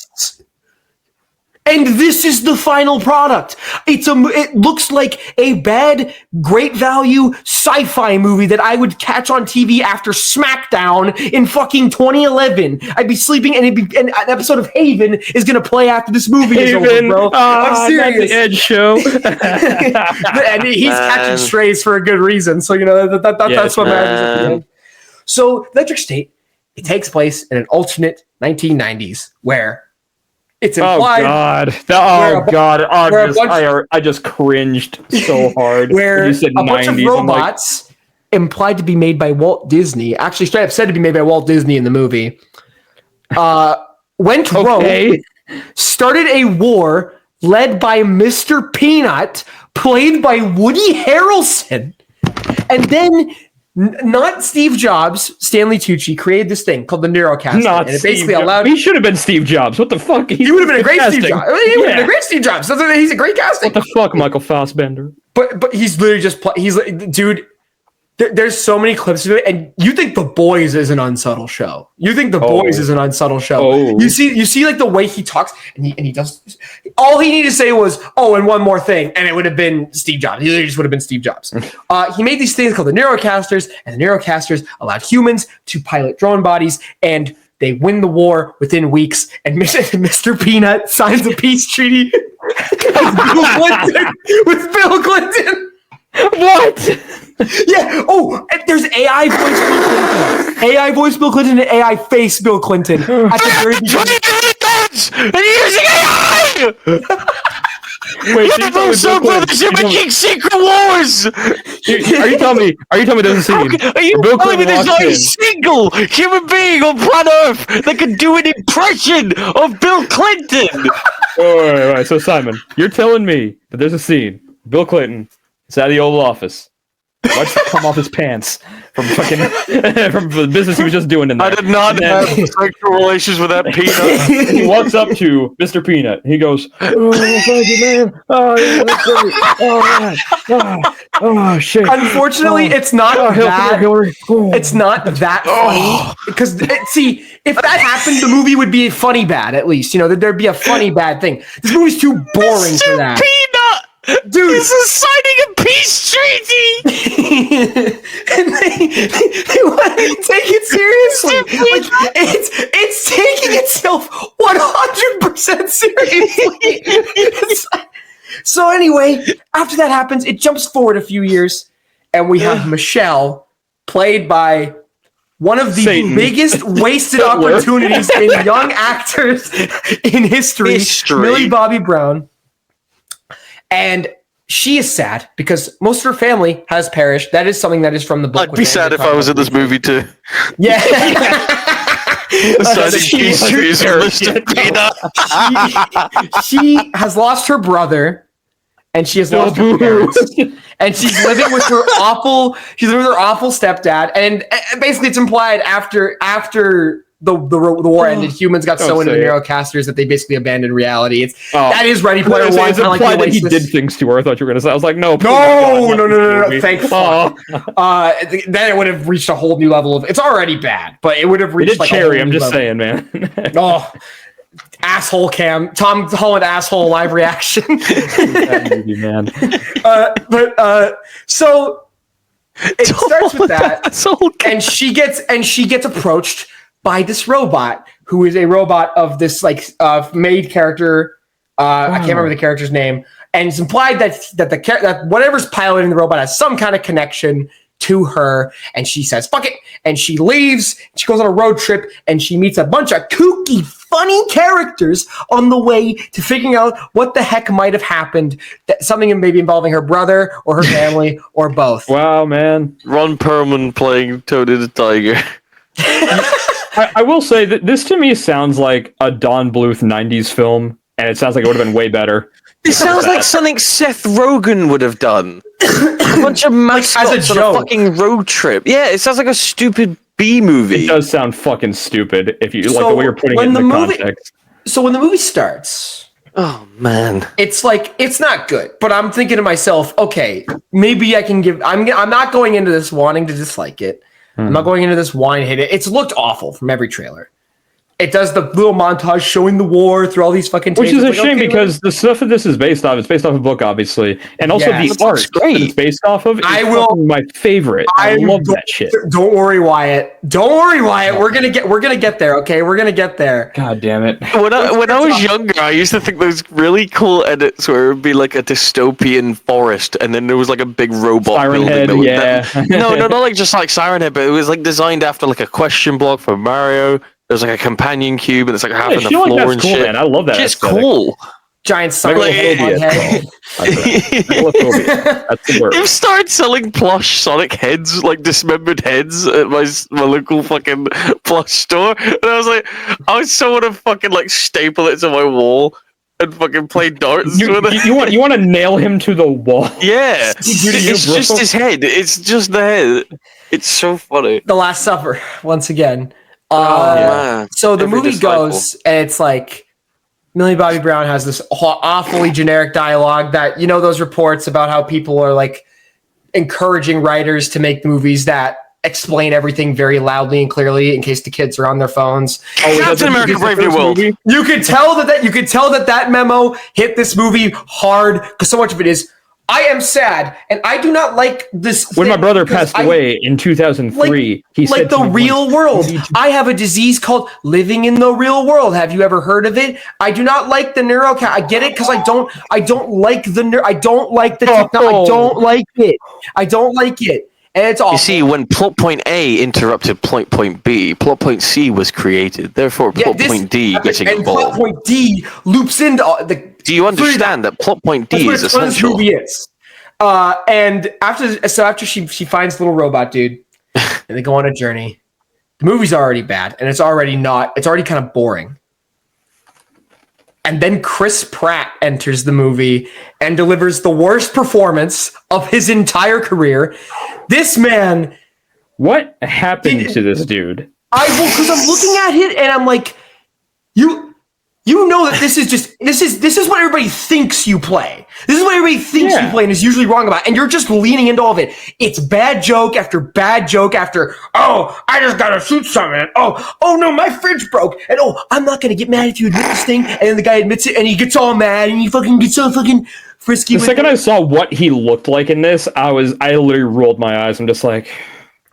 And this is the final product. It looks like a bad, great value sci-fi movie that I would catch on TV after SmackDown in fucking 2011. I'd be sleeping, and an episode of Haven is gonna play after this movie is over, bro. I'm serious. The Edge show. And he's catching strays for a good reason. So that's what matters at the end. So Electric State, it takes place in an alternate 1990s where it's implied. I just cringed so hard. Where you said a bunch 90s, of robots implied to be made by Walt Disney, actually straight up said to be made by Walt Disney in the movie, went rogue, started a war led by Mr. Peanut, played by Woody Harrelson, and then not Steve Jobs, Stanley Tucci created this thing called the Neurocaster, and it basically allowed. He should have been Steve Jobs. What the fuck? He would have been a great Steve Jobs. He would have been a great Steve Jobs. He's a great casting. What the fuck, Michael Fassbender? But he's literally just he's like, dude. There's so many clips of it, and you think The Boys is an unsubtle show. Boys is an unsubtle show. You see, like the way he talks, and he does. All he needed to say was, "Oh, and one more thing," and it would have been Steve Jobs. He literally just would have been Steve Jobs. He made these things called the Neurocasters, and the Neurocasters allowed humans to pilot drone bodies, and they win the war within weeks. And Mr. Peanut signs a peace treaty with Bill Clinton. What? Yeah. Oh, there's AI voice Bill Clinton. AI voice Bill Clinton and AI face Bill Clinton. At the very beginning. And using AI! Wait, they're making secret wars! Are you telling me there's a scene? Are you telling me there's not a single human being on planet Earth that can do an impression of Bill Clinton? All right. So Simon, you're telling me that there's a scene. Bill Clinton is out of the Oval Office. Watch it come off his pants from fucking from the business he was just doing in there. I did not have sexual relations with that peanut. He walks up to Mr. Peanut. He goes, "Oh, thank you, man. Oh, yeah, that's great. Oh, shit." Unfortunately, it's not that. It's not that funny because see, if that happened, the movie would be funny bad. At least there'd be a funny bad thing. This movie's too boring for that. Peanut. Dude, this is signing a peace treaty, and they want to take it seriously. Like, it's taking itself 100% seriously. So anyway, after that happens, it jumps forward a few years, and we have Michelle, played by one of the biggest wasted opportunities in young actors in history. Millie Bobby Brown. And she is sad because most of her family has perished. That is something that is from the book. I'd be sad if I was in this movie too. Yeah. She has lost her brother, and she has lost her parents, and she's living with her awful stepdad. And basically, it's implied after the war ended, humans got so into the Neurocasters that they basically abandoned reality. That is Ready Player One. It's implied that he did things to her. I thought you were going to say. I was like, no. No. Thank fuck. Then it would have reached a whole new level of. It's already bad, but it would have reached like Cherry. I'm just saying, man. Asshole cam. Tom Holland asshole live reaction. That movie, man. So it starts with that, and she gets approached by this robot, who is a robot of this maid character. I can't remember the character's name, and it's implied that whatever's piloting the robot has some kind of connection to her, and she says fuck it, and she leaves. She goes on a road trip, and she meets a bunch of kooky, funny characters on the way to figuring out what the heck might have happened. Something maybe involving her brother or her family or both. Wow, man! Ron Perlman playing Tony the Tiger. I will say that this to me sounds like a Don Bluth 90s film, and it sounds like it would have been way better. It sounds like something Seth Rogen would have done. A bunch of mascots on a fucking road trip. Yeah, it sounds like a stupid B movie. It does sound fucking stupid if you like the way you're putting it in the context. So when the movie starts, oh man, it's like it's not good. But I'm thinking to myself, okay, maybe I can give. I'm not going into this wanting to dislike it. I'm not going into this wanting to hate it. It's looked awful from every trailer. it does the little montage showing the war through all these fucking Which is tapes. a shame because the stuff that this is based off, it's based off a book, obviously. And also Yes. the art that it's based off of is fucking my favorite. I love that shit. Don't worry, Wyatt. Don't worry, Wyatt. We're gonna get there, okay? We're gonna get there. God damn it. When I was younger, I used to think those really cool edits where it would be like a dystopian forest, and then there was like a big robot Siren building. Head, No, not like just like Siren Head, but it was like designed after like a question block for Mario. There's like a companion cube, and it's like half in the floor that's and cool, shit. Man. I love that. It's cool. Giant Siren Head. That's the word. They've started selling plush Sonic heads, like dismembered heads, at my local fucking plush store, and I was like, I so want to fucking like staple it to my wall and fucking play darts with it. You want to nail him to the wall? Yeah, it's just his head. It's just the head. It's so funny. The Last Supper, once again. Man. So the movie goes, and it's like Millie Bobby Brown has this awfully generic dialogue that, you know, those reports about how people are like encouraging writers to make movies that explain everything very loudly and clearly in case the kids are on their phones. Captain America: Brave New World. You could tell that memo hit this movie hard because so much of it is, I am sad, and I do not like this. When my brother passed away in 2003, he said, like the real world. I have a disease called living in the real world. Have you ever heard of it? I do not like the neurocat. I get it because I don't like the I don't like the I don't like it. I don't like it. And it's awful. You see, when plot point A interrupted point B, plot point C was created. Therefore, plot point D getting and involved. Plot point D loops into the. Do you understand that plot point D is essential? That's what this movie is. And after she finds little robot dude, and they go on a journey. The movie's already bad, and it's already kind of boring. And then Chris Pratt enters the movie and delivers the worst performance of his entire career. This man. What happened to this dude? Because I'm looking at it and I'm like, you know that this is what everybody thinks you play. This is what everybody thinks you play and is usually wrong about. And you're just leaning into all of it. It's bad joke after bad joke after, oh, I just gotta shoot someone. Oh no, my fridge broke. And I'm not gonna get mad if you admit this thing. And then the guy admits it and he gets all mad and he fucking gets so fucking frisky. The second I saw what he looked like in this, I literally rolled my eyes. I'm just like,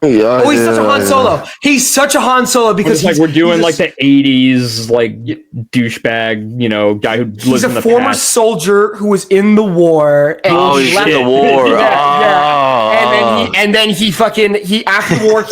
oh, he's such a Han Solo. He's such a Han Solo because we're doing like the 80s like douchebag, you know, guy who lives in the past. He's a former soldier who was in the war. And he's in the war. Yeah. And then he after the war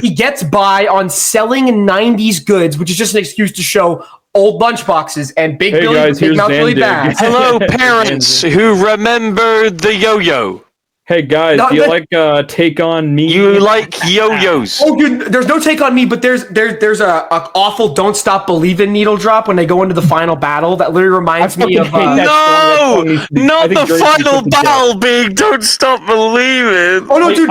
he gets by on selling 90s goods, which is just an excuse to show old lunchboxes and Big Mouth Billy Bass. Hello, parents who remember the yo-yo. Hey guys, do you like Take On Me? You like yo-yos? Oh, dude, there's no Take On Me, but there's a awful Don't Stop Believin' needle drop when they go into the final battle. That literally reminds me of not the final battle being Don't Stop Believin'. Oh no, dude!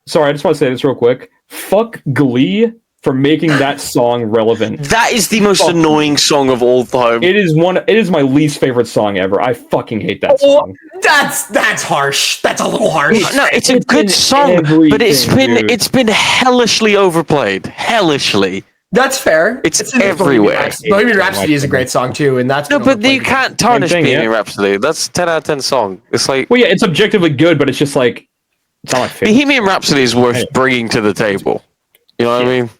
Sorry, I just want to say this real quick. Fuck Glee for making that song relevant. That is the most annoying song of all time. It is my least favorite song ever. I fucking hate that song. That's harsh. That's a little harsh. No, it's a good song, but it's been hellishly overplayed. Hellishly. That's fair. It's everywhere. Bohemian Rhapsody is a great song too, and that's but you can't tarnish Bohemian Rhapsody. That's 10 out of 10 song. It's like, well, yeah, it's objectively good, but it's just like it's not my favorite. Bohemian Rhapsody is worth bringing to the table. You know what I mean?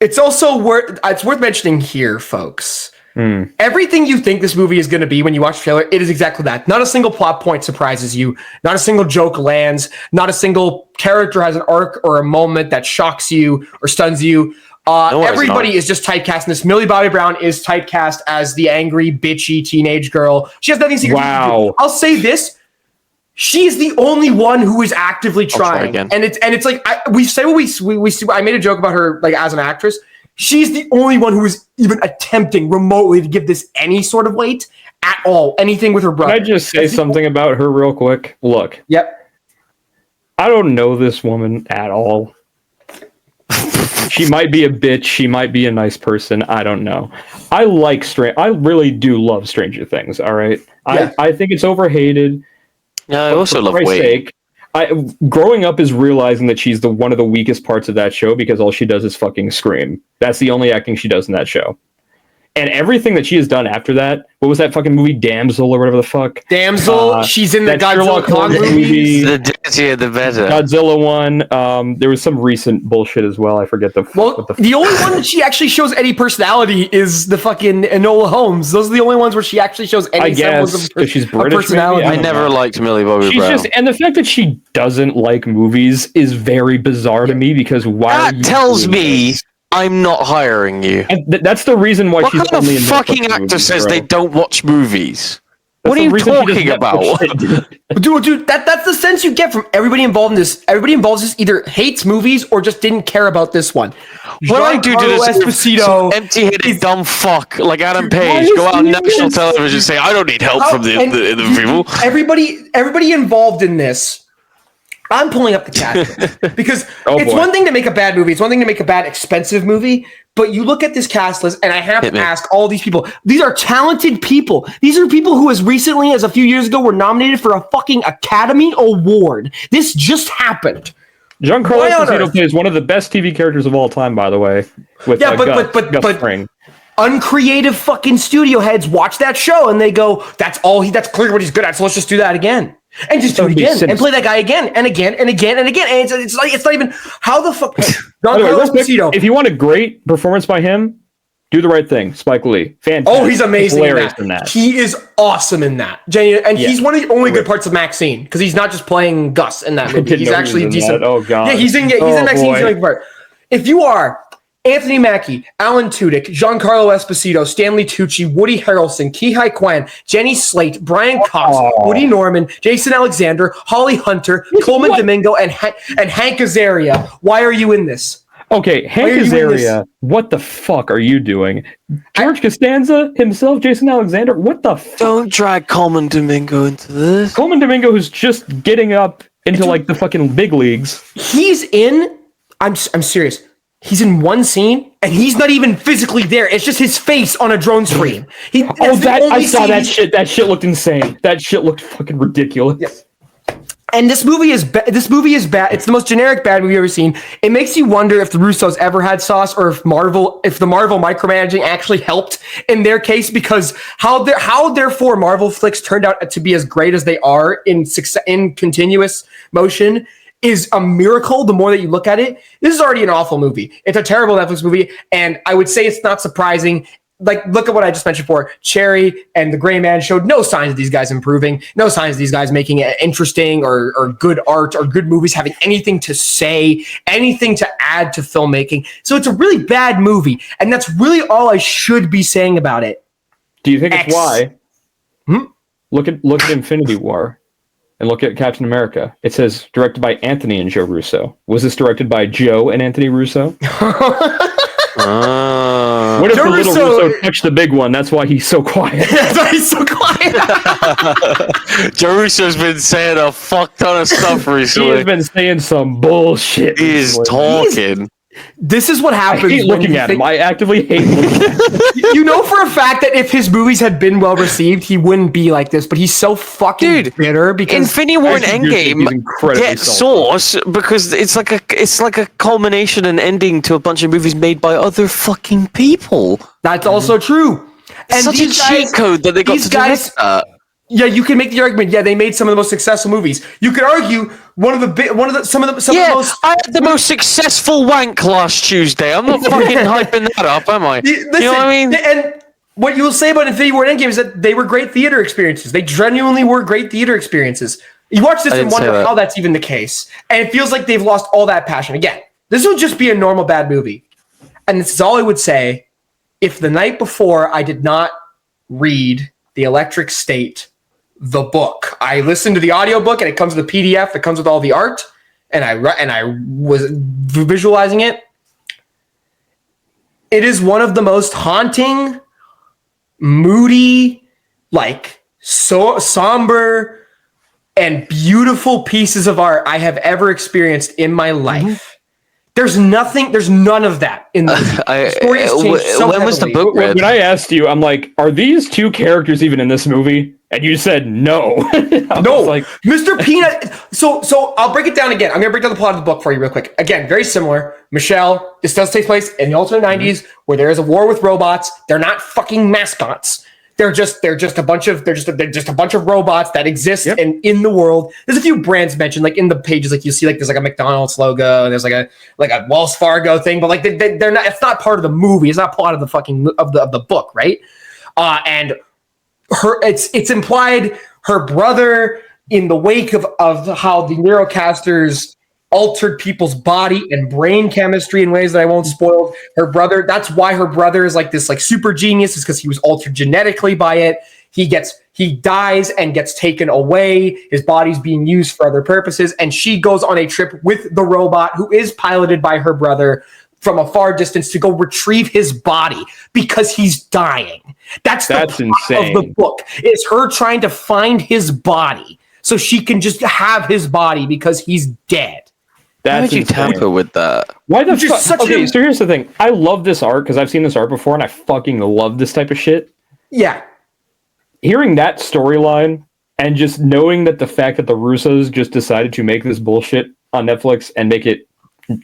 It's also worth mentioning here, folks. Everything you think this movie is going to be when you watch the trailer, it is exactly that. Not a single plot point surprises you. Not a single joke lands. Not a single character has an arc or a moment that shocks you or stuns you. Everybody is just typecast in this. Millie Bobby Brown is typecast as the angry, bitchy teenage girl. She has nothing secret. Wow. I'll say this. She is the only one who is actively trying, and it's like we say what we see. I made a joke about her like as an actress. She's the only one who is even attempting remotely to give this any sort of weight at all. Anything with her brother. Can I just say something about her real quick? Look. Yep. I don't know this woman at all. She might be a bitch. She might be a nice person. I don't know. I really do love Stranger Things. All right. Yeah. I think it's overhated. Yeah, I also love Wade. growing up is realizing that she's one of the weakest parts of that show because all she does is fucking scream. That's the only acting she does in that show. And everything that she has done after that, what was that fucking movie, Damsel or whatever the fuck? Damsel, she's in the Godzilla Kong movies. The dirtier, the better. Godzilla one. There was some recent bullshit as well. I forget the. The only one that she actually shows any personality is the fucking Enola Holmes. Those are the only ones where she actually shows any semblance of she's British, personality. I never liked Millie Bobby Brown. And the fact that she doesn't like movies is very bizarre to me because why? That tells me I'm not hiring you. And that's the reason why she's only in fucking actor says they don't watch movies. That's what are you talking about? Dude, that's the sense you get from everybody involved in this. Everybody involved in this either hates movies or just didn't care about this one. What I do to this Esposito, empty-headed dumb fuck like Adam Page go out on national television and say, I don't need help from the people. Everybody involved in this. I'm pulling up the cast because one thing to make a bad movie. It's one thing to make a bad, expensive movie. But you look at this cast list, and I have to ask all these people. These are talented people. These are people who, as recently as a few years ago, were nominated for a fucking Academy Award. This just happened. Giancarlo Esposito plays one of the best TV characters of all time, by the way. With Gus Fring. Uncreative fucking studio heads watch that show and they go, "That's clearly what he's good at. So let's just do that again." And just do it again and play that guy again and again and again and again. And it's not even how the fuck. If you want a great performance by him, Do the Right Thing. Spike Lee, fantastic. Oh, he's amazing in that. He is awesome in that. And he's one of the only good parts of Maxine because he's not just playing Gus in that movie. He's actually decent. Oh god. Yeah, he's in Maxine's the only part. If you are Anthony Mackie, Alan Tudyk, Giancarlo Esposito, Stanley Tucci, Woody Harrelson, Ki-Hai Kwan, Jenny Slate, Brian Cox, Woody Norman, Jason Alexander, Holly Hunter, Coleman Domingo, and Hank Azaria. Why are you in this? Okay, Hank Azaria, what the fuck are you doing? George Costanza himself, Jason Alexander, what the fuck? Don't drag Coleman Domingo into this. Coleman Domingo who's just getting up into like the fucking big leagues. He's in, I'm serious. He's in one scene, and he's not even physically there. It's just his face on a drone screen. I saw that shit. That shit looked insane. That shit looked fucking ridiculous. Yeah. And this movie is bad. It's the most generic bad movie I've ever seen. It makes you wonder if the Russos ever had sauce, or if the Marvel micromanaging actually helped in their case, because how therefore Marvel flicks turned out to be as great as they are in continuous motion is a miracle the more that you look at it. This is already an awful movie. It's a terrible Netflix movie, and I would say it's not surprising. Like, look at what I just mentioned before. Cherry and The Gray Man showed no signs of these guys improving, no signs of these guys making it interesting or good art or good movies, having anything to say, anything to add to filmmaking. So it's a really bad movie, and that's really all I should be saying about it. Do you think it's why? Look at Infinity War. And look at Captain America. It says directed by Anthony and Joe Russo. Was this directed by Joe and Anthony Russo? What if the little Russo touched the big one? That's why he's so quiet. That's why he's so quiet. Joe Russo's been saying a fuck ton of stuff recently. He has been saying some bullshit. He is talking. This is what happens. I hate looking at him. I actively hate looking at him. You know for a fact that if his movies had been well received, he wouldn't be like this. But he's so fucking bitter because Infinity War and Endgame get sauce because it's like a culmination and ending to a bunch of movies made by other fucking people. That's also true. And such a cheat code that they got to do that. Yeah, you can make the argument. Yeah, they made some of the most successful movies. You could argue some of the most. I had the most successful wank last Tuesday. I'm not fucking hyping that up, am I? Listen, you know what I mean? And what you will say about Infinity War and Endgame is that they were great theater experiences. They genuinely were great theater experiences. You watch this and wonder how that's even the case, and it feels like they've lost all that passion. Again, this would just be a normal bad movie, and this is all I would say. If the night before I did not read The Electric State, the book. I listened to the audiobook and it comes with a PDF that comes with all the art, and I was visualizing it. It is one of the most haunting, moody, like so somber and beautiful pieces of art I have ever experienced in my life. There's none of that in the movie. The story has changed so when was the heavily. book read? When I asked you, I'm like, are these two characters even in this movie? And you said no. No, like Mr. Peanut. So I'll break it down again. I'm gonna break down the plot of the book for you real quick. Again, very similar. Michelle, this does take place in the alternate 90s where there is a war with robots. They're not fucking mascots. They're just a bunch of robots that exist in the world. There's a few brands mentioned, like in the pages, like you see, like there's like a McDonald's logo and there's like a Wells Fargo thing, but like they're not. It's not part of the movie. It's not part of the fucking of the book, right? And it's implied her brother, in the wake of how the Neurocasters altered people's body and brain chemistry in ways that I won't spoil. Her brother, that's why her brother is like this like super genius, is because he was altered genetically by it. He dies and gets taken away. His body's being used for other purposes. And she goes on a trip with the robot, who is piloted by her brother, from a far distance to go retrieve his body because he's dying. That's the plot insane. Of the book. It's her trying to find his body so she can just have his body because he's dead. Why would you tamper with that? Why the fuck? Okay, so here's the thing. I love this art because I've seen this art before and I fucking love this type of shit. Yeah. Hearing that storyline and just knowing that the fact that the Russos just decided to make this bullshit on Netflix and make it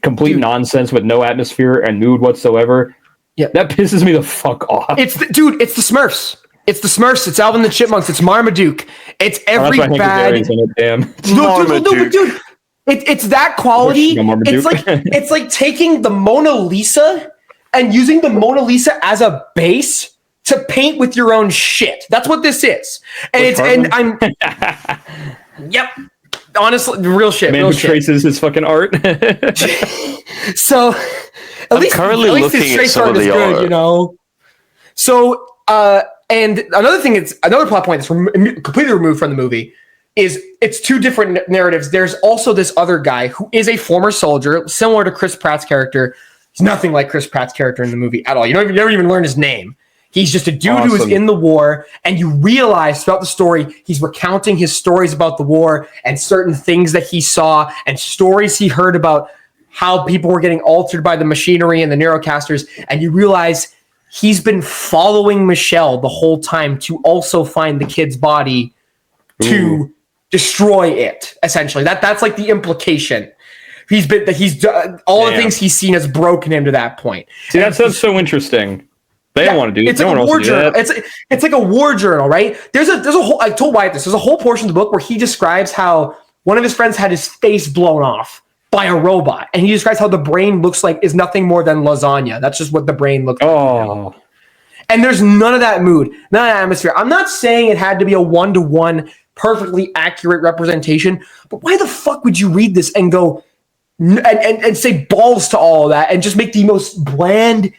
complete nonsense with no atmosphere and mood whatsoever. Yeah. That pisses me the fuck off. It's the Smurfs. It's the Smurfs. It's Alvin the Chipmunks. It's Marmaduke. It's every bad. Damn. Dude. It's that quality. It's like taking the Mona Lisa and using the Mona Lisa as a base to paint with your own shit. That's what this is. Yep. Honestly, real shit. Man who traces his fucking art. So, at least his trace art is good, you know. So, and another plot point that's completely removed from the movie is it's two different narratives. There's also this other guy who is a former soldier, similar to Chris Pratt's character. He's nothing like Chris Pratt's character in the movie at all. You never even learn his name. He's just a dude who was in the war, and you realize throughout the story, he's recounting his stories about the war and certain things that he saw and stories he heard about how people were getting altered by the machinery and the Neurocasters. And you realize he's been following Michelle the whole time to also find the kid's body to destroy it, essentially. That's like the implication. He's done all the things he's seen has broken him to that point. See, that sounds so interesting. They don't want to do it. It's like a war journal. It's like a war journal, right? There's a whole. I told Wyatt this. There's a whole portion of the book where he describes how one of his friends had his face blown off by a robot, and he describes how the brain looks like is nothing more than lasagna. That's just what the brain looks like. Oh. And there's none of that mood, none of that atmosphere. I'm not saying it had to be a 1-to-1 perfectly accurate representation, but why the fuck would you read this and go and say balls to all of that and just make the most bland,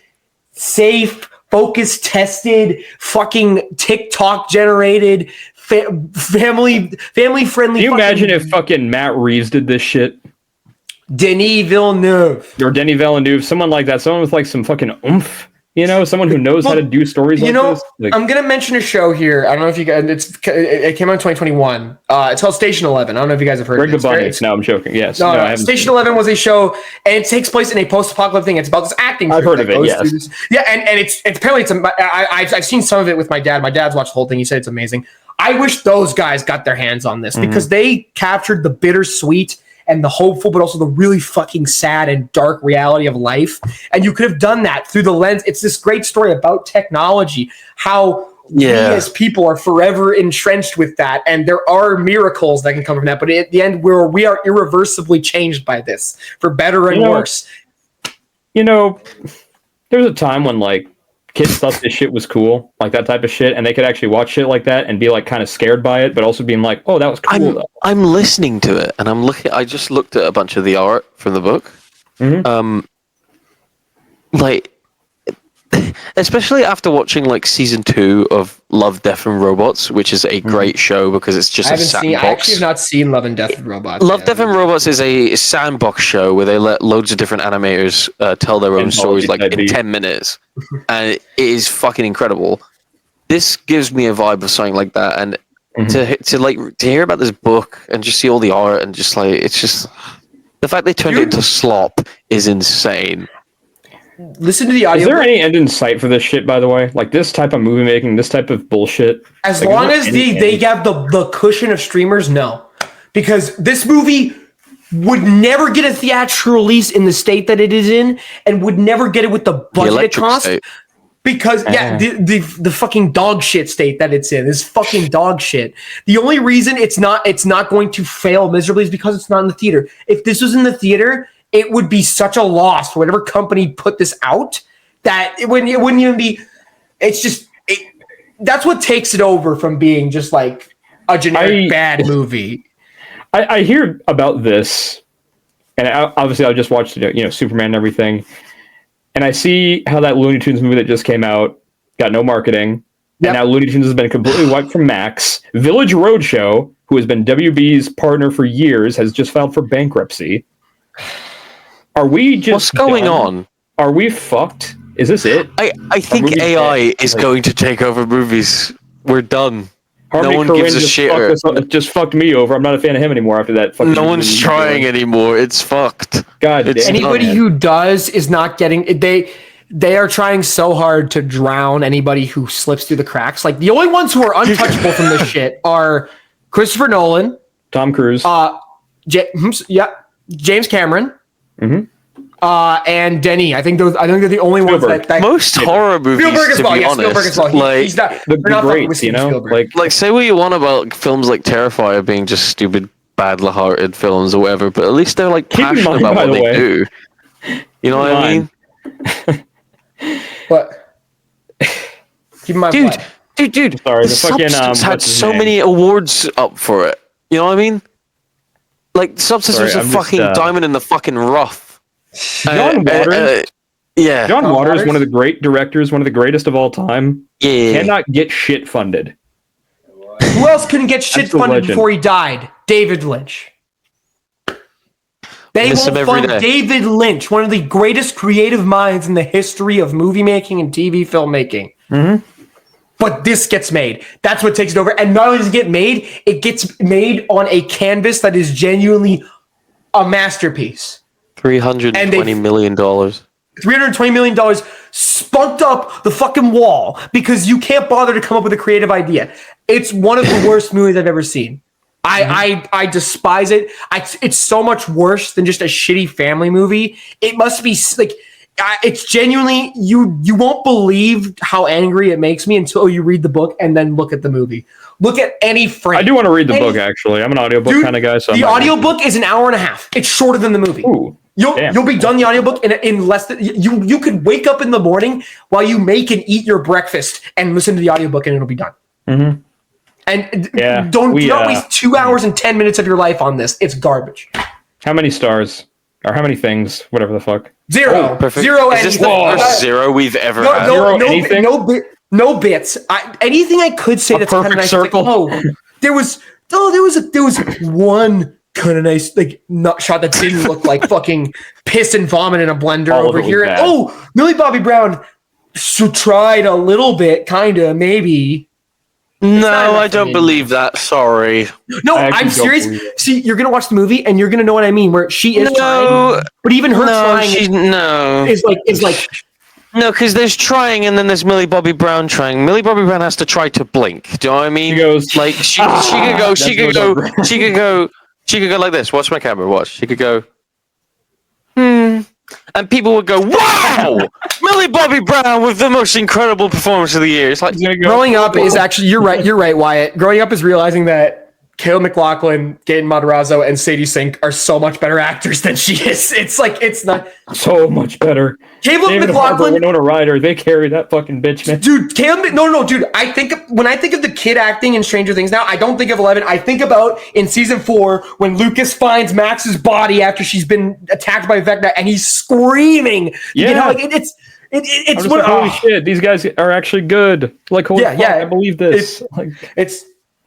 safe, focus tested, fucking TikTok generated, family friendly? Can you imagine if fucking Matt Reeves did this shit? Denis Villeneuve. Or Denis Villeneuve, someone like that, someone with like some fucking oomph. You know, someone who knows how to do stories like this. Like, I'm going to mention a show here. I don't know if you guys... It came out in 2021. It's called Station 11. I don't know if you guys have heard of it. Greg the Bunny. No, I'm joking. Yes. No, Station 11 was a show, and it takes place in a post-apocalyptic thing. It's about this acting... I've heard of it, yes. Yeah, and it's apparently... I've seen some of it with my dad. My dad's watched the whole thing. He said it's amazing. I wish those guys got their hands on this because they captured the bittersweet and the hopeful, but also the really fucking sad and dark reality of life. And you could have done that through the lens. It's this great story about technology, how we as people are forever entrenched with that. And there are miracles that can come from that. But at the end, we are irreversibly changed by this, for better and worse. You know, there was a time when, like, kids thought this shit was cool, like that type of shit, and they could actually watch shit like that and be like kind of scared by it, but also being like, "Oh, that was cool." I'm listening to it, and I'm looking. I just looked at a bunch of the art from the book. Like, especially after watching like season 2 of Love, Death and Robots, which is a great show because it's just a sandbox. I actually have not seen Love and Death and Robots. Love, Death and Robots is a sandbox show where they let loads of different animators tell their own stories like in 10 minutes, and it is fucking incredible. This gives me a vibe of something like that, and to hear about this book and just see all the art and just like it's just the fact they turned it into slop is insane. Listen to the audio. Is there any end in sight for this shit, by the way? Like this type of movie making, this type of bullshit? As long as they have the cushion of streamers, no. Because this movie would never get a theatrical release in the state that it is in, and would never get it with the budget it costs. Because the fucking dog shit state that it's in is fucking dog shit. The only reason it's not going to fail miserably is because it's not in the theater. If this was in the theater, it would be such a loss for whatever company put this out that it wouldn't even be. It's just that's what takes it over from being just like a generic bad movie. I hear about this, and obviously I just watched Superman and everything, and I see how that Looney Tunes movie that just came out got no marketing, and now Looney Tunes has been completely wiped from Max. Village Roadshow, who has been WB's partner for years, has just filed for bankruptcy. Are we just What's going on? Are we fucked? Is this it? I think AI is going to take over movies. We're done. Harmony no one Korine gives a shit. Just fucked me over. I'm not a fan of him anymore after that. No one's trying anymore. It's fucked. God, anybody who does is not getting. They are trying so hard to drown anybody who slips through the cracks. Like the only ones who are untouchable from this shit are Christopher Nolan, Tom Cruise, James Cameron. Mm-hmm. And Denny. I think they're the only Spielberg. ones that most horror movies. Spielberg as well. To be Yeah, Spielberg as well. Like, he's not the greats, you know. Spielberg. Like say what you want about films like Terrifier being just stupid, bad-hearted films or whatever, but at least they're like passionate about what they do. You know what I mean? But keep in mind, dude. Sorry, the Substance had so many awards up for it. You know what I mean? Like Substance was a fucking diamond in the fucking rough. John Waters. John Waters, one of the great directors, one of the greatest of all time. Yeah. Cannot get shit funded. Who else couldn't get shit funded before he died? David Lynch. They won't fund David Lynch, one of the greatest creative minds in the history of movie making and TV filmmaking. Mm-hmm. But this gets made. That's what takes it over. And not only does it get made, it gets made on a canvas that is genuinely a masterpiece. $320 million. $320 million spunked up the fucking wall because you can't bother to come up with a creative idea. It's one of the worst movies I've ever seen. I despise it. It's so much worse than just a shitty family movie. It must be like... it's genuinely you won't believe how angry it makes me until you read the book and then look at the movie. Look at any frame. I do want to read the book, actually. I'm an audiobook kind of guy. So the audiobook is an hour and a half. It's shorter than the movie. Ooh, you'll be done the audiobook in less than you could wake up in the morning while you make and eat your breakfast and listen to the audiobook and it'll be done. Mm-hmm. And don't waste 2 hours and 10 minutes of your life on this. It's garbage. How many stars? Or how many things? Whatever the fuck. Zero. Perfect. Zero. Is this the first zero we've ever had? No bits. Anything I could say that's kind of nice. Circle. Like, there was one kind of nice nut shot that didn't look like fucking piss and vomit in a blender over here. And, Millie Bobby Brown tried a little bit, kind of, maybe. No, I don't believe that. Sorry. No, I'm serious. See, you're gonna watch the movie and you're gonna know what I mean. Where she is trying, but even her trying is like no, because there's trying and then there's Millie Bobby Brown trying. Millie Bobby Brown has to try to blink. Do you know what I mean? She goes like she could go like this. Watch my camera. Watch. She could go. And people would go, "Wow, Millie Bobby Brown with the most incredible performance of the year." It's like growing up is actually you're right, Wyatt. Growing up is realizing that Caleb McLaughlin, Gaten Matarazzo, and Sadie Sink are so much better actors than she is. It's not so much better. Caleb McLaughlin, Winona Ryder, they carry that fucking bitch, man. Dude, dude. When I think of the kid acting in Stranger Things now, I don't think of 11. I think about in season 4 when Lucas finds Max's body after she's been attacked by Vecna and he's screaming. Yeah, you know, like it's what. Holy shit, these guys are actually good. Like, holy fuck, I believe this.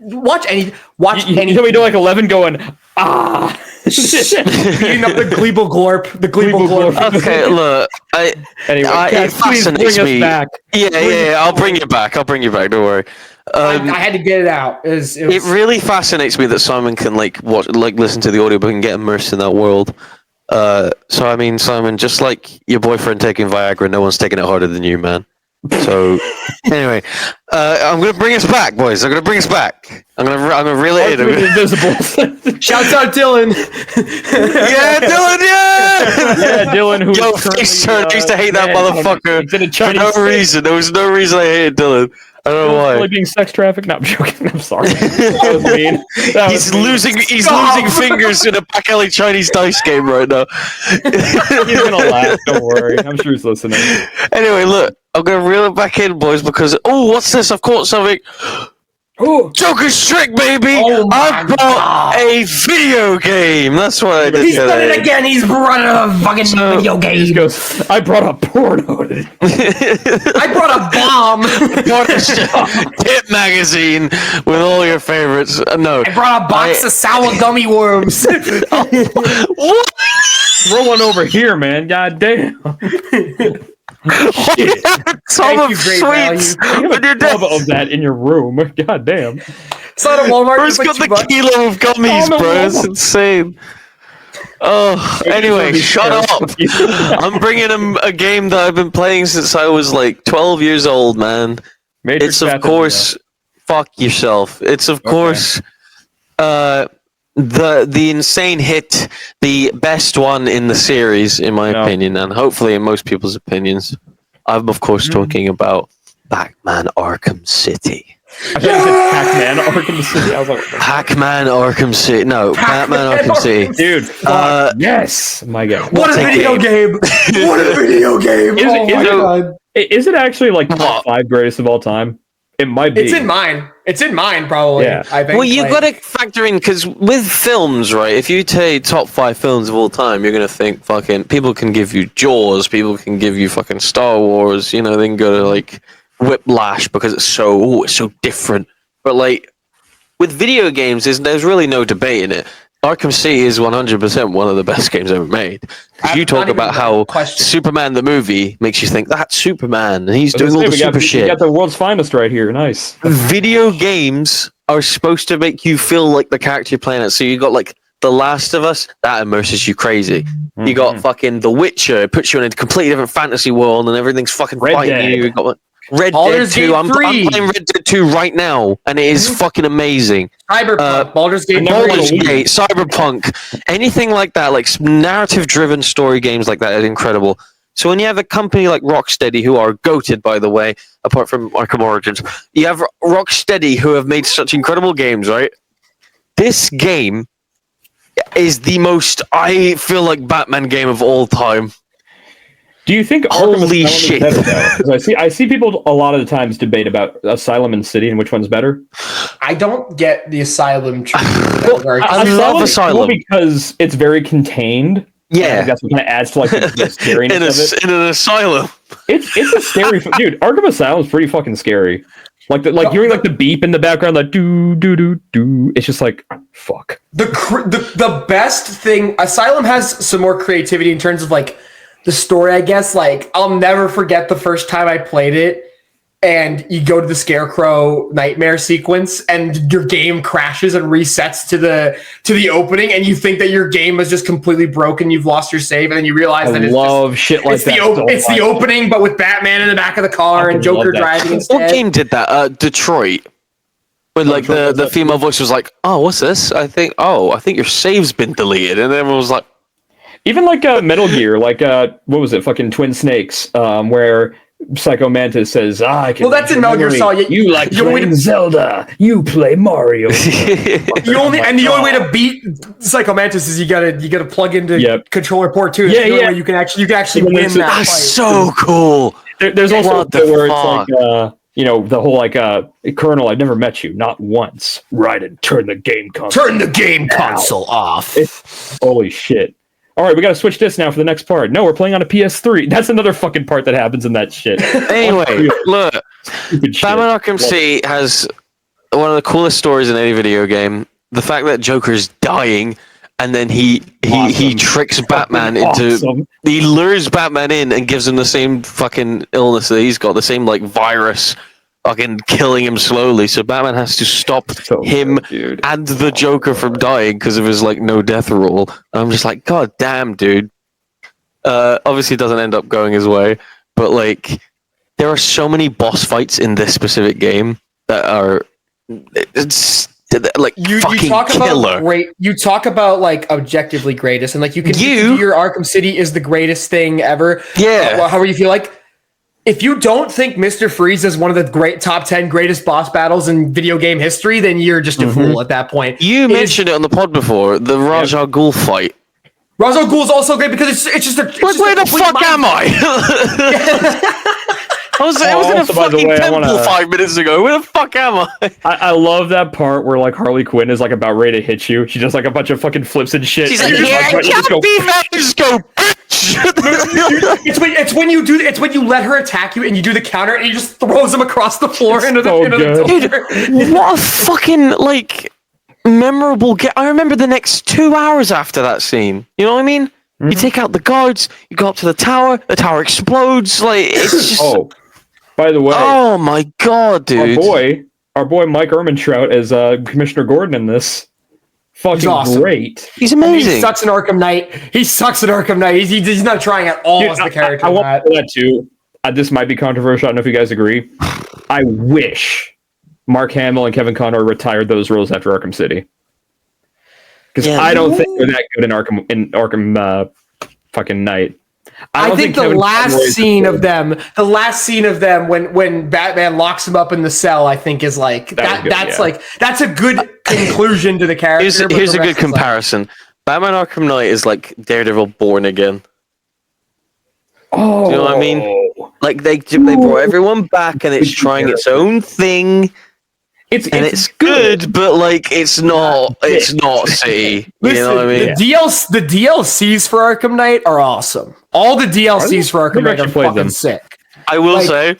Watch any. You know, we do like 11 going, beating up the Gleeble Glorp. The Gleeble Glorp. Okay, look. It fascinates me. Back. Yeah. I'll bring you back. Don't worry. I had to get it out. It really fascinates me that Simon can listen to the audiobook and get immersed in that world. So I mean, Simon, just like your boyfriend taking Viagra, no one's taking it harder than you, man. So anyway, I'm gonna bring us back, boys. I'm gonna bring us back. I'm gonna reel it in. Invisible. Shouts out Dylan. Yeah, Dylan. Yeah. Yeah, Dylan. Who Yo, face turn. I used to hate that motherfucker for no state. reason. There was no reason I hated Dylan. I don't know why. Really being sex trafficked? No, I'm joking. I'm sorry. That was mean. He's losing fingers in a back alley Chinese dice game right now. He's gonna laugh. Don't worry. I'm sure he's listening. Anyway, look, I'm gonna reel it back in, boys, because what's this? I've caught something. Oh, Joker's trick, baby! Oh I my bought God. a video game. That's what I did. He's done today. it again. He's brought a fucking video he game. goes, I brought a porno. I brought a bomb. Bought a Hit magazine with all your favorites. No, I brought a box of sour gummy worms. What? Throw one over here, man. God damn. Some of you, great sweets. You have a tub of that in your room. God damn. It's not a Walmart. Who's got the kilo of gummies, Oh, no, bro? no, It's no. insane. Oh, anyway, shut up. I'm bringing him a game that I've been playing since I was like 12 years old, man. Matrix It's of Path of course, fuck yourself. It's of course, the insane hit, the best one in the series, in my opinion, and hopefully in most people's opinions. I'm of course talking about Batman Arkham City. I thought you said Pac-Man Arkham City. I was like, Pac-Man Arkham City. No, Batman Arkham City. dude, fuck. Yes. My God. What a Take video it. game! What a video game! Is it- Oh is my it- God. Is it actually like What? top 5 greatest of all time? It might be. It's in mine. It's in mine, probably. Yeah. I think. Well, you've like- got to factor in, because with films, right, if you take top 5 films of all time, you're going to think fucking, people can give you Jaws, people can give you fucking Star Wars, you know, they can go to like Whiplash because it's so different. But like, with video games, there's really no debate in it. Arkham City is 100% one of the best games ever made. 'Cause you talk Not even about a how question. Superman the movie makes you think, that's Superman, and he's doing all the we super got, shit. We got the world's finest right here. Nice. Video games are supposed to make you feel like the character you're playing at. So you got like The Last of Us, that immerses you crazy. You got fucking The Witcher, it puts you in a completely different fantasy world and everything's fucking Red fighting Dead. you. You got Red Dead Baldur's 2. Gate I'm 3. playing Red Dead 2 right now, and it is fucking amazing. Cyberpunk, Baldur's Gate. Baldur's 3. Gate, Cyberpunk, anything like that, like narrative-driven story games like that is incredible. So when you have a company like Rocksteady, who are goated, by the way, apart from Arkham Origins, you have Rocksteady, who have made such incredible games, right? This game is the most, I feel like, Batman game of all time. Do you think Holy Arkham Asylum shit. is better, though? 'Cause I see people a lot of the times debate about Asylum and City and which one's better. I don't get the Asylum treatment. I love is cool Asylum. because it's very contained. I think Yeah, that's what kind of adds to like the scariness of it. in an asylum. It's a scary dude. Arkham Asylum is pretty fucking scary. Like hearing like the beep in the background, like do do do do. It's just like fuck. The best thing, Asylum has some more creativity in terms of like the story, I guess. Like, I'll never forget the first time I played it, and you go to the Scarecrow nightmare sequence, and your game crashes and resets to the opening, and you think that your game is just completely broken. You've lost your save, and then you realize that I it's love shit like it's that. it's the opening, but with Batman in the back of the car and fucking Joker love that. driving What instead. game did that? Detroit. When like Detroit was the that female voice was like, "Oh, what's this? I think your save's been deleted," and everyone was like, Even like Metal Gear, like what was it? Fucking Twin Snakes, where Psycho Mantis says, I can. Well, that's in Metal Gear Solid. You like You only- playing Zelda. You play Mario. The only way to beat Psycho Mantis is you gotta plug into Yep. controller port 2. That's Yeah, the only yeah. way you can actually And win it's- that "That's fight. so cool." There's also What the a where fuck? it's like, the whole like, Colonel, I've never met you, not once. Right, and turn the game console. Turn the game console off. Holy shit. All right, we got to switch this now for the next part. No, we're playing on a PS3. That's another fucking part that happens in that shit. Anyway, look, Stupid shit. Batman Arkham City has one of the coolest stories in any video game. The fact that Joker's dying, and then he Awesome. tricks Batman into Awesome. he lures Batman in and gives him the same fucking illness that he's got, the same like virus fucking killing him slowly. So Batman has to stop him and the Joker from dying because of his like no death rule. And I'm just like, God damn, dude. Obviously, it doesn't end up going his way, but like, there are so many boss fights in this specific game that are like fucking killer. You talk about like objectively greatest, and like you your Arkham City is the greatest thing ever. Yeah. However you feel like. If you don't think Mr. Freeze is one of the great top 10 greatest boss battles in video game history, then you're just a fool at that point. You mentioned it on the pod before, the Ra's al Ghul fight. Ra's al Ghul is also great because it's just a. Where the fuck am I? I was in a fucking temple 5 minutes ago. Where the fuck am I? I love that part where like Harley Quinn is like about ready to hit you. She does like a bunch of fucking flips and shit. She's like, yeah, just go. It's when you let her attack you and you do the counter and you just throws them across the floor into the door. Dude, what a fucking like memorable game. I remember the next 2 hours after that scene. You know what I mean? Mm-hmm. You take out the guards, you go up to the tower explodes, like it's just Oh. By the way, oh my god, dude. Our boy Mike Ehrmantraut as Commissioner Gordon in this. Fucking awesome. Great. He's amazing. He sucks in Arkham Knight. He's not trying at all as the character. I want to say that too. This might be controversial. I don't know if you guys agree. I wish Mark Hamill and Kevin Conroy retired those roles after Arkham City. Because I don't think they're that good in Arkham fucking Knight. I think the last scene of them when Batman locks him up in the cell, I think is like that's a good conclusion to the character. Here's a good comparison. Batman Arkham Knight is like Daredevil Born Again. Oh, do you know what I mean? Like they brought everyone back and it's trying its own thing. It's good, but like it's not City. Listen, you know what I mean? The DLCs for Arkham Knight are awesome. All the DLCs for Arkham Knight are fucking sick. I will say,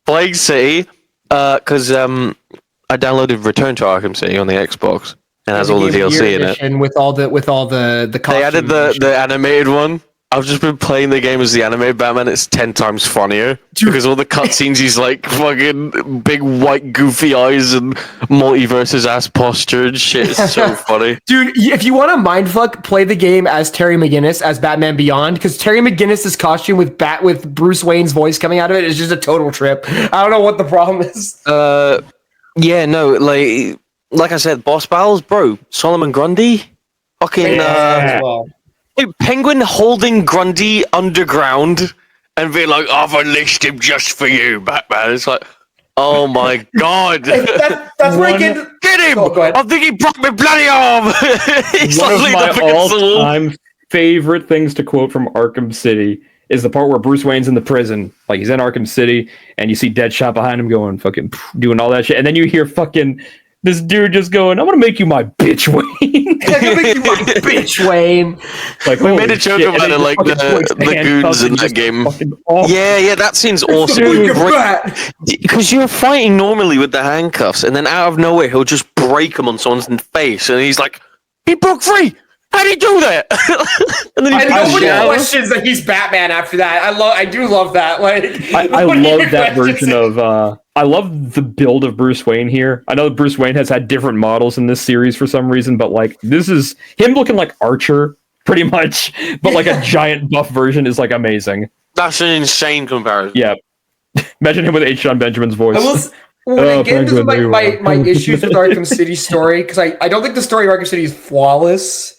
playing City, because I downloaded Return to Arkham City on the Xbox and has all the DLC in it. With all the they added the animated one. I've just been playing the game as the animated Batman. It's 10 times funnier because all the cutscenes, he's like fucking big white goofy eyes and multiverses ass posture and shit. It's so funny, dude. If you want to mindfuck, play the game as Terry McGinnis as Batman Beyond because Terry McGinnis's costume with Bruce Wayne's voice coming out of it is just a total trip. I don't know what the problem is. Yeah, no, like I said, boss battles, bro. Solomon Grundy, fucking Penguin holding Grundy underground and being like, I've unleashed him just for you, Batman. It's like, oh my god. That's where I get him! I think he broke my bloody arm! He's one of my all-time favorite things to quote from Arkham City is the part where Bruce Wayne's in the prison. Like, he's in Arkham City, and you see Deadshot behind him going, fucking, doing all that shit. And then you hear fucking this dude just going, I'm gonna make you my bitch, Wayne. I'm gonna make you my bitch, Wayne. Like, we made a joke about it, like the goons in that game. Yeah, that scene's awesome. Because you're fighting normally with the handcuffs, and then out of nowhere, he'll just break them on someone's face, and he's like, he broke free! How'd he do that? And then nobody questions that he's Batman after that. I do love that. Like, I love that version of. I love the build of Bruce Wayne here. I know Bruce Wayne has had different models in this series for some reason, but like this is him looking like Archer, pretty much. But like a giant buff version is like amazing. That's an insane comparison. Yeah, imagine him with H. John Benjamin's voice. When I get into my issues with Arkham City story, because I don't think the story of Arkham City is flawless.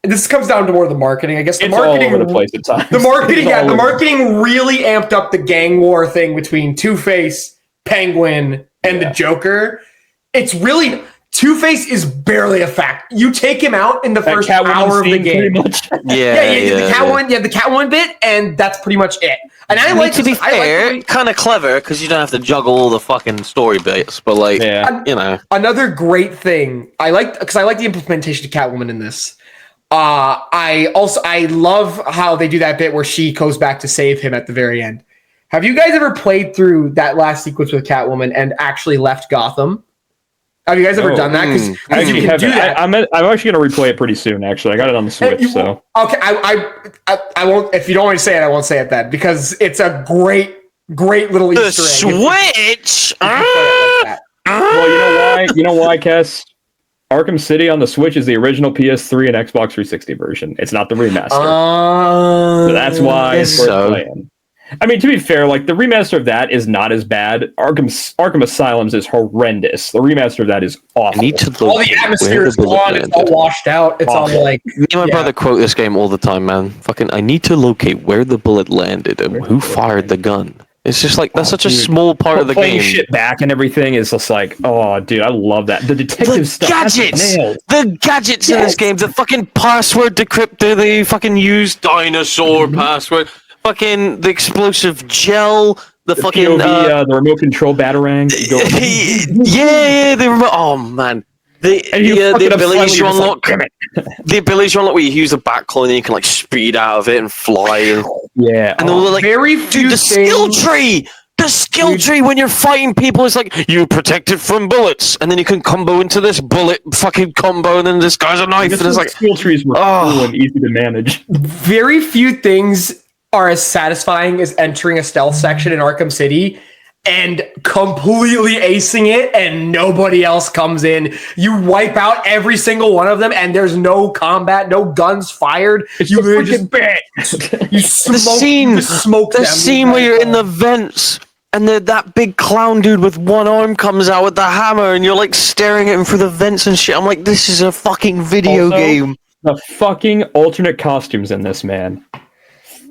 This comes down to more of the marketing, I guess. The marketing all over the place at times. The marketing really amped up the gang war thing between Two-Face, Penguin, and the Joker. It's really Two-Face is barely a fact. You take him out in the first hour of the game. The Catwoman bit, and that's pretty much it. And I like to be fair, kind of clever because you don't have to juggle all the fucking story bits. But like, you know, another great thing I like the implementation of Catwoman in this. I love how they do that bit where she goes back to save him at the very end. Have you guys ever played through that last sequence with Catwoman and actually left Gotham? Have you guys ever done that? Because you can do that. I'm actually going to replay it pretty soon. Actually, I got it on the Switch. So okay, I won't. If you don't want to say it, I won't say it then because it's a great Great little The Easter egg. Switch. Well, you know why, Cass? Arkham City on the Switch is the original PS3 and Xbox 360 version. It's not the remaster. So that's why it's worth playing. I mean, to be fair, like the remaster of that is not as bad. Arkham Asylum's is horrendous. The remaster of that is awful. I need to All the atmosphere is gone. It's all washed out. It's all like. Me and my brother quote this game all the time, man. Fucking, I need to locate where the bullet landed and who fired the gun. It's just like that's such a small part of the playing game. Shit back and everything is just like, oh, dude, I love that. The detective stuff. The gadgets in this game. The fucking password decryptor they fucking use, dinosaur password. Fucking the explosive gel. The fucking POV, the remote control batarang. Yeah, the remote. Oh man. The abilities you unlock. The abilities you unlock where you use the backclaw and you can like speed out of it and fly. And all the, like, very few the skill tree. The skill tree when you're fighting people is like you protected from bullets, and then you can combo into this bullet fucking combo, and then this guy's a knife, and it's like skill trees were cool and easy to manage. Very few things are as satisfying as entering a stealth section in Arkham City and completely acing it, and nobody else comes in. You wipe out every single one of them, and there's no combat, no guns fired. It's you so just you smoke the scene where you're in the vents. And that big clown dude with one arm comes out with the hammer, and you're like staring at him through the vents and shit. I'm like, this is a fucking video game. The fucking alternate costumes in this, man.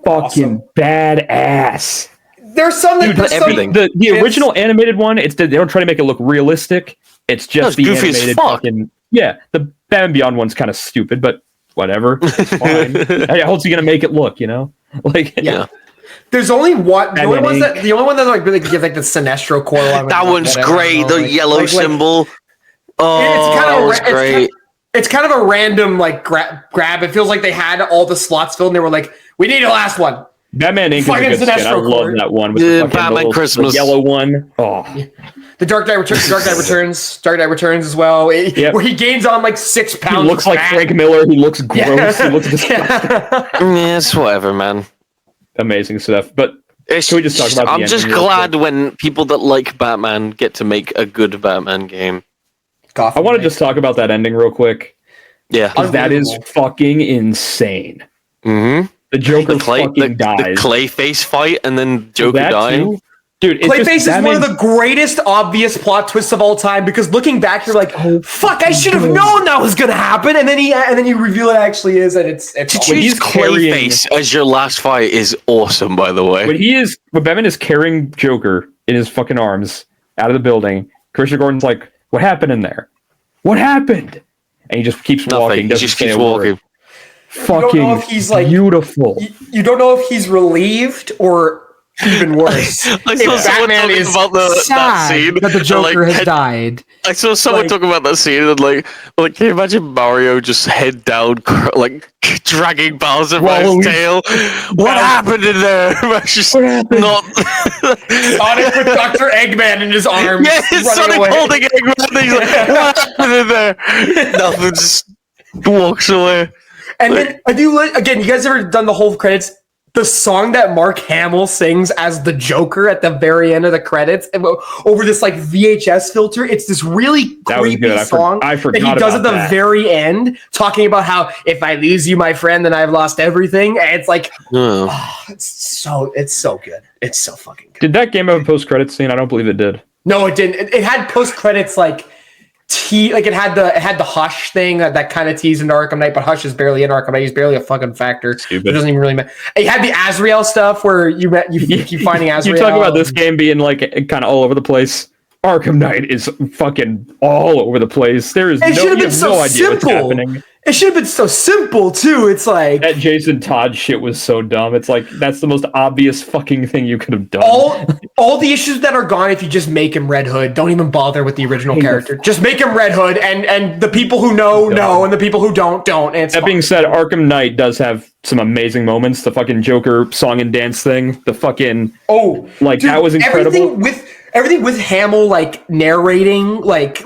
Fucking badass. There's some that everything. The original animated one, they don't try to make it look realistic. It's just the goofy animated as fuck. fucking. Yeah, the Batman Beyond one's kind of stupid, but whatever. It's fine. How else are you gonna make it look? You know, like yeah. There's only one. The only one that like really gives like the Sinestro core one. That one's great. The yellow symbol. It's great. It's kind of a random like grab. It feels like they had all the slots filled, and they were like, "We need a last one." Batman Inc. is a good skin. I love that one with the Batman Christmas, the yellow one. Oh, the Dark Knight Returns as well. Where he gains on like 6 pounds. He looks like Frank Miller. He looks gross. He looks disgusting. It's whatever, man. Amazing stuff. But can we just talk about? I'm just glad when people that like Batman get to make a good Batman game. I want to just talk about that ending real quick. Yeah, that is fucking insane. Mm-hmm. The Joker fucking dies. The Clayface fight, and then Joker dying. Too? Dude, Clayface is one of the greatest obvious plot twists of all time, because looking back, you're like, "Fuck! I should have known that was gonna happen." And then you reveal it actually is, and it's. To choose Clayface as your last fight is awesome, by the way. When Batman is carrying Joker in his fucking arms out of the building, Commissioner Gordon's like, "What happened in there? What happened?" And he just keeps walking. He just keeps walking. Fucking beautiful. You don't know if he's relieved or even worse. I saw someone talking about that scene that the Joker has died. I saw someone talk about that scene and like, can you imagine Mario just head down, like dragging Bowser by his tail? What happened in there? Just not Sonic with Dr. Eggman in his arms. Yeah, Sonic holding Eggman. He's like, what happened in there? Nothing. Just walks away. And then again, you guys ever done the whole credits? The song that Mark Hamill sings as the Joker at the very end of the credits over this like VHS filter. It's this really creepy song I forgot that he does at the that. very end, talking about how if I lose you, my friend, then I've lost everything. And it's like, it's so good. It's so fucking good. Did that game have a post-credits scene? I don't believe it did. No, it didn't. It had post-credits like. It had the Hush thing that kind of teased into Arkham Knight, but Hush is barely in Arkham Knight. He's barely a fucking factor. Stupid. It doesn't even really matter. It had the Azrael stuff where you keep finding Azrael. You talk about this game being like kind of all over the place. Arkham Knight is fucking all over the place. There is no idea what's happening. It should have been so simple too. It's like that Jason Todd shit was so dumb. It's like that's the most obvious fucking thing you could have done. All the issues that are gone if you just make him Red Hood. Don't even bother with the original character. Just make him Red Hood, and the people who know, and the people who don't. And that being said, Arkham Knight does have some amazing moments. The fucking Joker song and dance thing. The fucking that was incredible. Everything with Hamill like narrating, like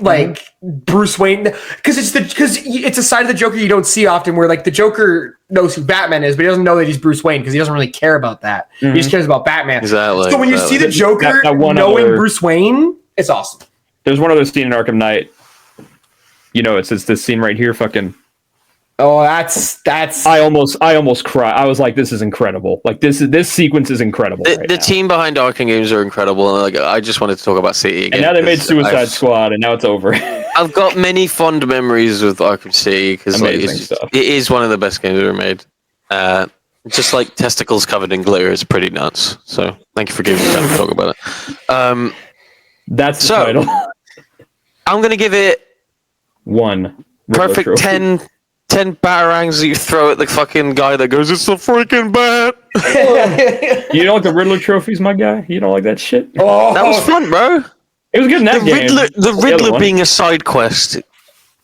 Bruce Wayne, because it's a side of the Joker you don't see often, where like the Joker knows who Batman is, but he doesn't know that he's Bruce Wayne because he doesn't really care about that. He just cares about Batman. Exactly. So when you see the Joker knowing Bruce Wayne, it's awesome. There's one other scene in Arkham Knight. It's this scene right here. Fucking. Oh, that's. I almost cried. I was like, "This is incredible! Like this sequence is incredible." The team behind Arkham games are incredible, and like I just wanted to talk about City again. And now they made Suicide Squad, and now it's over. I've got many fond memories with Arkham City because it is one of the best games ever made. Just like testicles covered in glitter is pretty nuts. So thank you for giving me time to talk about it. That's the title. I'm gonna give it 1 perfect 10 batarangs that you throw at the fucking guy that goes, "It's the freaking bat." You don't like the Riddler trophies, my guy? You don't like that shit? Oh, that was fun, bro. It was good in that game. The Riddler being a side quest.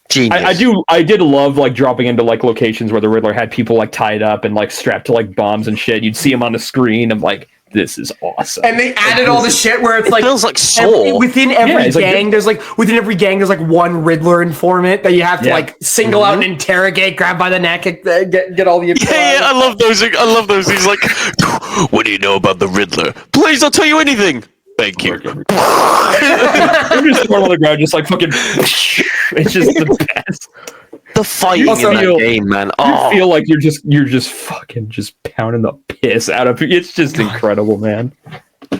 Genius. I did love like dropping into like locations where the Riddler had people like tied up and like strapped to like bombs and shit. You'd see him on the screen. I'm like, this is awesome. And they added all the shit where it's like feels like Soul. Within every gang, there's like one Riddler informant that you have to like single out and interrogate, grab by the neck, and get all the info. Yeah, I love those. He's like, "What do you know about the Riddler? Please, I'll tell you anything." Thank you. I'm just throwing on the ground, just like fucking. It's just the best. The fighting in that game, man. You feel like you're just fucking pounding the piss out of it. It's just incredible, man. No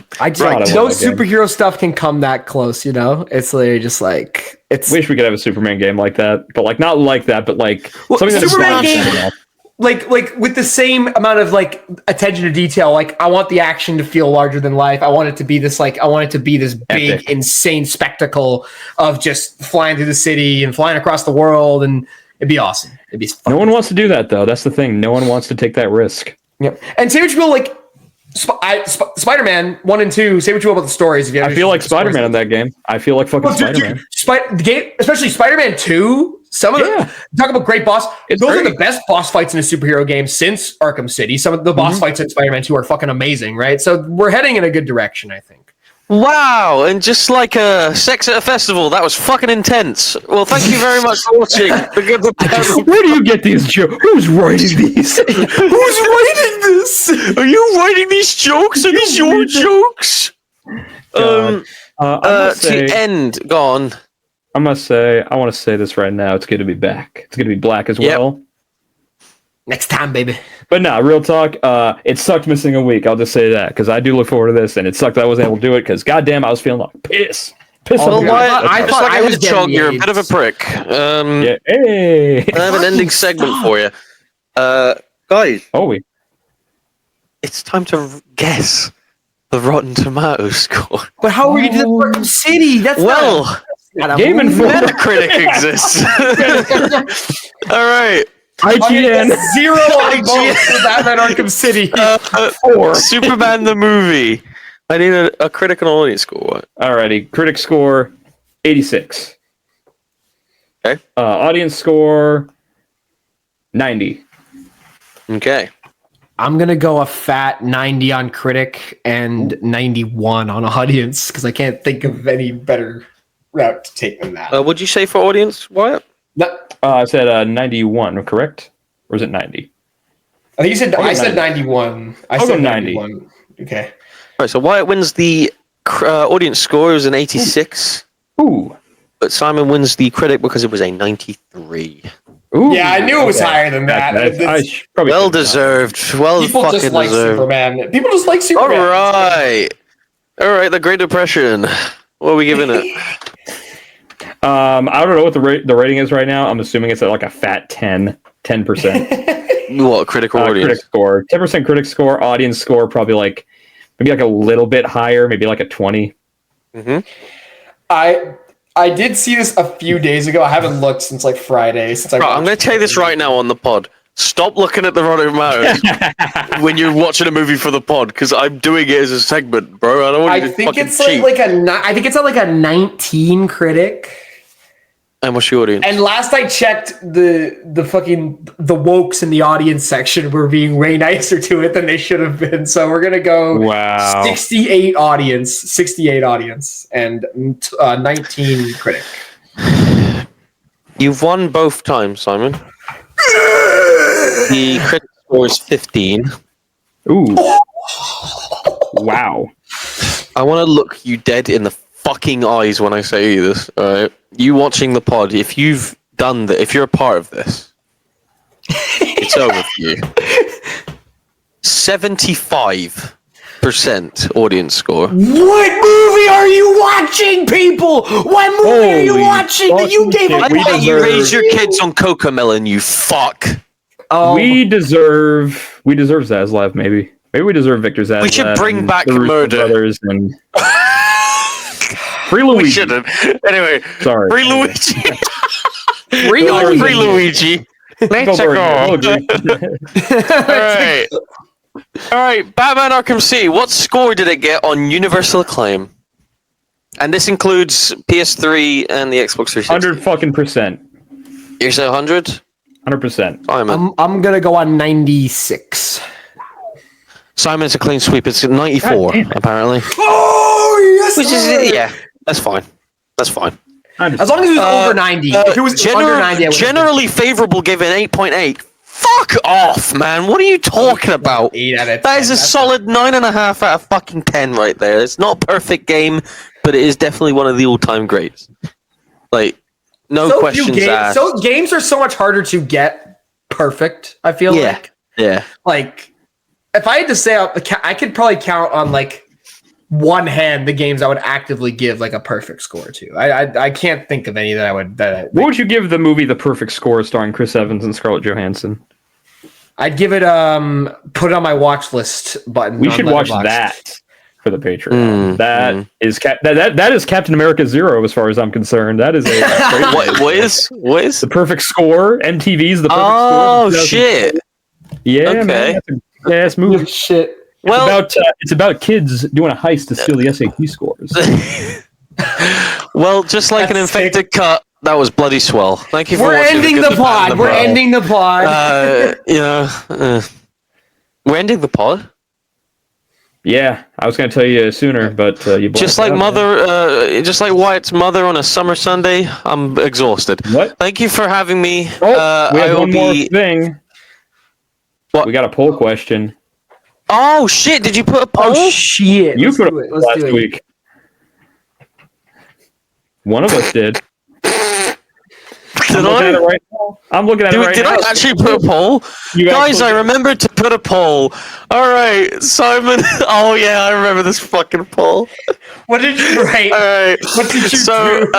superhero stuff can come that close, It's literally just like Wish we could have a Superman game like that, but like not like that, but like something that's Superman game. Like with the same amount of like attention to detail, like I want the action to feel larger than life. I want it to be this big, epic, insane spectacle of just flying through the city and flying across the world, and it'd be awesome. It'd be fun. No one wants to do that though. That's the thing. No one wants to take that risk. Yep. And say what you will, like Spider-Man 1 and 2. Say what you will about the stories. I feel like Spider-Man in that game. I feel like fucking Spider-Man. The game, especially Spider-Man 2. Some of them talk about great boss. Those are the best boss fights in a superhero game since Arkham City. Some of the boss fights in Spider-Man 2 are fucking amazing, right? So we're heading in a good direction, I think. Wow, and just like a sex at a festival, that was fucking intense. Well, thank you very much for watching. Where do you get these jokes? Who's writing these? Who's writing this? Are you writing these jokes? Are these your jokes? To end, go on. I want to say this right now. It's good to be back. It's good to be black as well. Next time, baby. But no, real talk. It sucked missing a week. I'll just say that because I do look forward to this, and it sucked that I wasn't able to do it because goddamn, I was feeling like piss. I thought I was chug. You're a bit of a prick. Hey. I have an ending segment for you, guys. It's time to guess the Rotten Tomatoes score. But how are you doing Arkham City? That's Game Informer. Metacritic exists. All right. IGN. 0 on both for Batman Arkham City. 4. Superman the movie. I need a critic and audience score. Alrighty. Critic score 86. Okay. Audience score 90. Okay. I'm going to go a fat 90 on critic and 91 on audience because I can't think of any better route to take than that. What'd you say for audience, Wyatt? I said 91, correct? Or is it 90? I think you said. I said 91. I'll said go 91. Okay. All right. So Wyatt wins the audience score. It was an 86. Ooh. But Simon wins the critic because it was a 93. Ooh, yeah, I knew it was higher than that. Well deserved. Well, people fucking just like deserved. Superman. People just like Superman. All right. The Great Depression. What are we giving it? I don't know what the rating is right now. I'm assuming it's at like a fat 10%. What, critical audience? Critic score. 10% critic score. Audience score probably like maybe like a little bit higher, maybe like a 20. Mm-hmm. I did see this a few days ago. I haven't looked since like Friday. I'm going to tell you this right now on the pod. Stop looking at the Rotten Tomatoes when you're watching a movie for the pod, because I'm doing it as a segment, bro. I don't want you to fucking cheat. I think it's at like a 19 critic. And what's your audience? And last I checked, the wokes in the audience section were being way nicer to it than they should have been. So we're gonna go 68 audience, and 19 critic. You've won both times, Simon. The crit score is 15. Ooh. Wow. I want to look you dead in the fucking eyes when I say this. All right, you watching the pod, if you've done that, if you're a part of this, it's over for you. 75% audience score. What movie are you watching, people? What movie are you watching that you gave up? I bet you raise your kids on Cocomelon, you fuck. Oh. We deserve Zaslav, maybe. Maybe we deserve Victor Zaslav. We should bring back the Murder. Brothers and Free Luigi. We shouldn't. Anyway, Sorry. Free Luigi. Free Free Luigi. Let's go. All right, Batman Arkham City. What score did it get on universal acclaim? And this includes PS3 and the Xbox 360. 100%. You say 100? 100%. I'm gonna go on 96. Simon's a clean sweep. It's 94, apparently. Oh yes, Which is that's fine. That's fine. As long as it was over 90. If it was under 90, generally favorable, given 8.8. Fuck off, man. What are you talking about? 8 out of 10. That is a solid 9.5 out of fucking 10 right there. It's not a perfect game, but it is definitely one of the all-time greats. Like, no questions asked. So games are so much harder to get perfect, I feel like. Yeah. Like, if I had to say, I could probably count on, like, one hand the games I would actively give, like, a perfect score to. I can't think of any that I would... What would you give the movie the perfect score starring Chris Evans and Scarlett Johansson? I'd give it, put it on my watch list button. We should watch that for the Patreon. Is that is Captain America 0 as far as I'm concerned. That is a... What is? The perfect score. MTV's the perfect score. Oh, shit. Yeah, okay. Man. That's a gas movie. Shit. Well, it's about kids doing a heist to steal the SAT scores. Well, just like an infected cut, that was bloody swell. Thank you for watching. We're ending the pod. We're ending the pod. We're ending the pod. Yeah, I was going to tell you sooner, but you just like just like Wyatt's mother on a summer Sunday. I'm exhausted. What? Thank you for having me. Oh, we have one more thing. What? We got a poll question. Oh shit! Did you put a poll? Oh shit! You put it last week. One of us did. I'm looking at it right now. Did I actually put a poll? Guys, I remembered to put a poll. All right, Simon. Oh yeah, I remember this fucking poll. What did you write? All right. What did you do?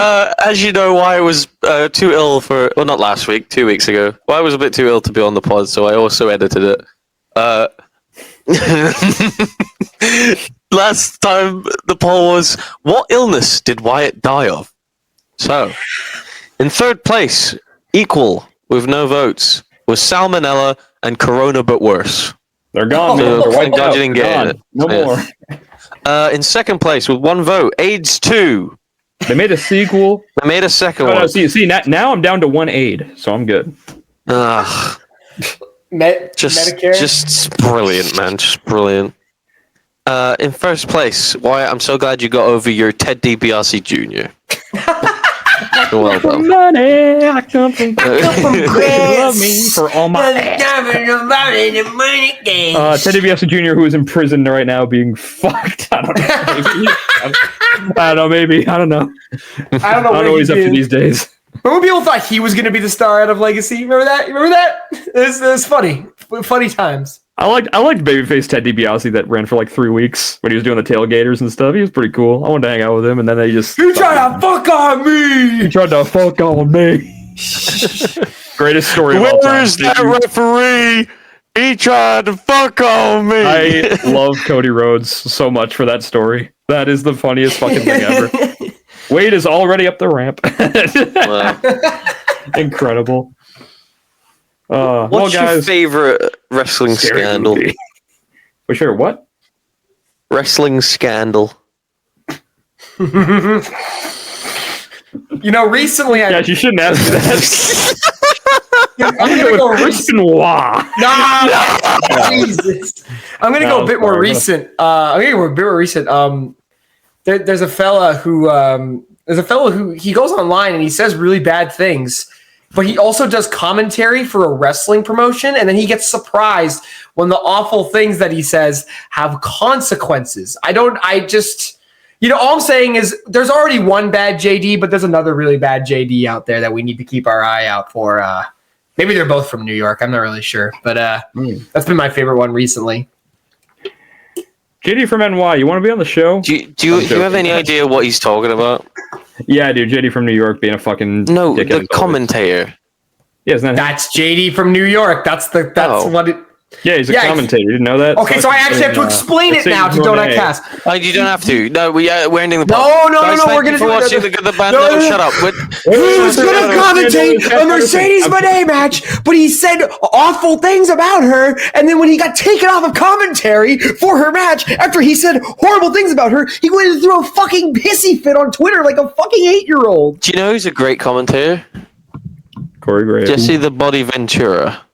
As you know, Wyatt was too ill for... Well, not last week, 2 weeks ago. Wyatt was a bit too ill to be on the pod, so I also edited it. Last time the poll was, what illness did Wyatt die of? So, in third place, equal with no votes, was salmonella and corona but worse. They're gone. Thank God you didn't get it. No more. In second place with one vote, AIDS 2. They made a sequel. They made a second one. No, see, now I'm down to 1 aid, so I'm good. Medicare? Just brilliant, man. Just brilliant. In first place, Wyatt, I'm so glad you got over your Ted DiBiase Jr. Well done. Money, I come from love me for all my Ted DiBiase Jr., who is in prison right now being fucked. I don't know. Maybe. I don't know. I don't know what he's up to these days. Remember people thought he was going to be the star out of Legacy? Remember that? It was funny. Funny times. I liked babyface Ted DiBiase that ran for like 3 weeks when he was doing the tailgaters and stuff. He was pretty cool. I wanted to hang out with him, and then they just... You tried to fuck on me! He tried to fuck on me! Greatest story of all time. Where is that referee? He tried to fuck on me! I love Cody Rhodes so much for that story. That is the funniest fucking thing ever. Wade is already up the ramp. Wow. Incredible. What's your favorite wrestling scandal? For sure, what? Wrestling scandal. Recently Yeah, you shouldn't ask me that. I'm gonna go recent. Jesus. I'm gonna go a bit more recent. There's a fella who he goes online and he says really bad things, but he also does commentary for a wrestling promotion, and then he gets surprised when the awful things that he says have consequences. All I'm saying is there's already one bad JD, but there's another really bad JD out there that we need to keep our eye out for. Maybe they're both from New York. I'm not really sure, but that's been my favorite one recently. JD from NY, you want to be on the show? Do you have any idea what he's talking about? Yeah, I do. JD from New York being a fucking no, dickhead the commentator. Yeah, isn't that That's JD from New York. That's what it. Yeah, he's a commentator. You didn't know that? Okay, so I actually have to explain it now to Donut Cast. You don't have to. No, we're ending the podcast. No, we're going to watching the band. No, shut up. He was going to commentate a Mercedes Monet match, but he said awful things about her, and then when he got taken off of commentary for her match, after he said horrible things about her, he went to throw a fucking pissy fit on Twitter like a fucking 8-year-old. Do you know who's a great commentator? Corey Graves. Jesse the Body Ventura.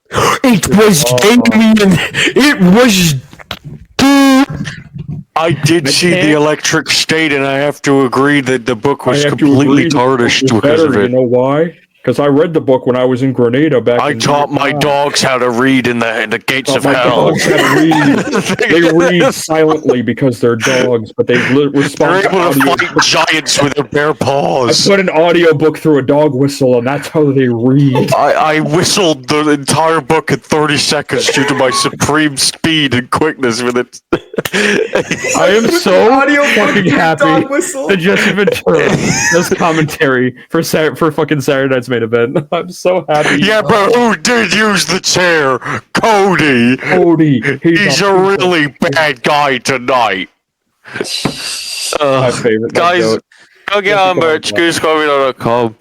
It was Damien. It was. I did see the Electric State, and I have to agree that the book was completely tarnished because of it. You know why? Because I read the book when I was in Grenada back. I taught my dogs how to read in the gates of hell. They read silently because they're dogs, but they respond. They're able to fight giants with their bare paws. I put an audiobook through a dog whistle, and that's how they read. I whistled the entire book in 30 seconds due to my supreme speed and quickness with it. I am so fucking happy that Jesse Ventura does commentary for fucking Saturday Night's Main Event. I'm so happy. Yeah, but who did use the chair? Cody. He's a really bad guy tonight. My favorite. Guys, go get our merch. GooseCoffee.com.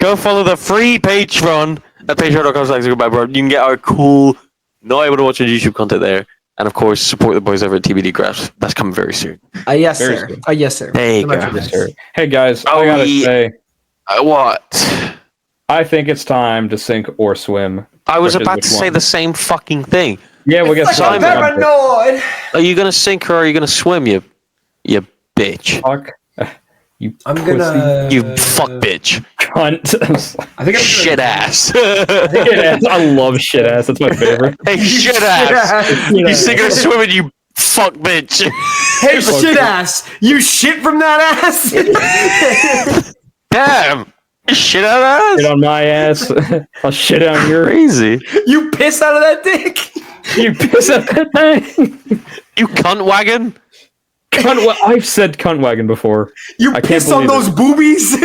Go follow the free Patreon at patreon.com/goodbye. You can get our cool, not able to watch our YouTube content there. And of course, support the boys over at TBD Graphs. That's coming very soon. Yes, sir. Yes, sir. Hey, guys. I gotta say. What? I think it's time to sink or swim. I was about to say the same fucking thing. Yeah, we'll get Simon. Paranoid. Are you gonna sink or are you gonna swim, you bitch? Fuck. You fuck bitch. Cunt. I think I'm shit ass. I love shit ass. That's my favorite. Hey, shit ass. You sink or swimming, you fuck bitch. Hey, shit ass. You shit from that ass? Damn. Shit out of ass? Shit on my ass. I'll shit on your. Crazy. You piss out of that dick? You piss out of that thing? You cunt wagon? I've said cunt wagon before. You piss on those boobies?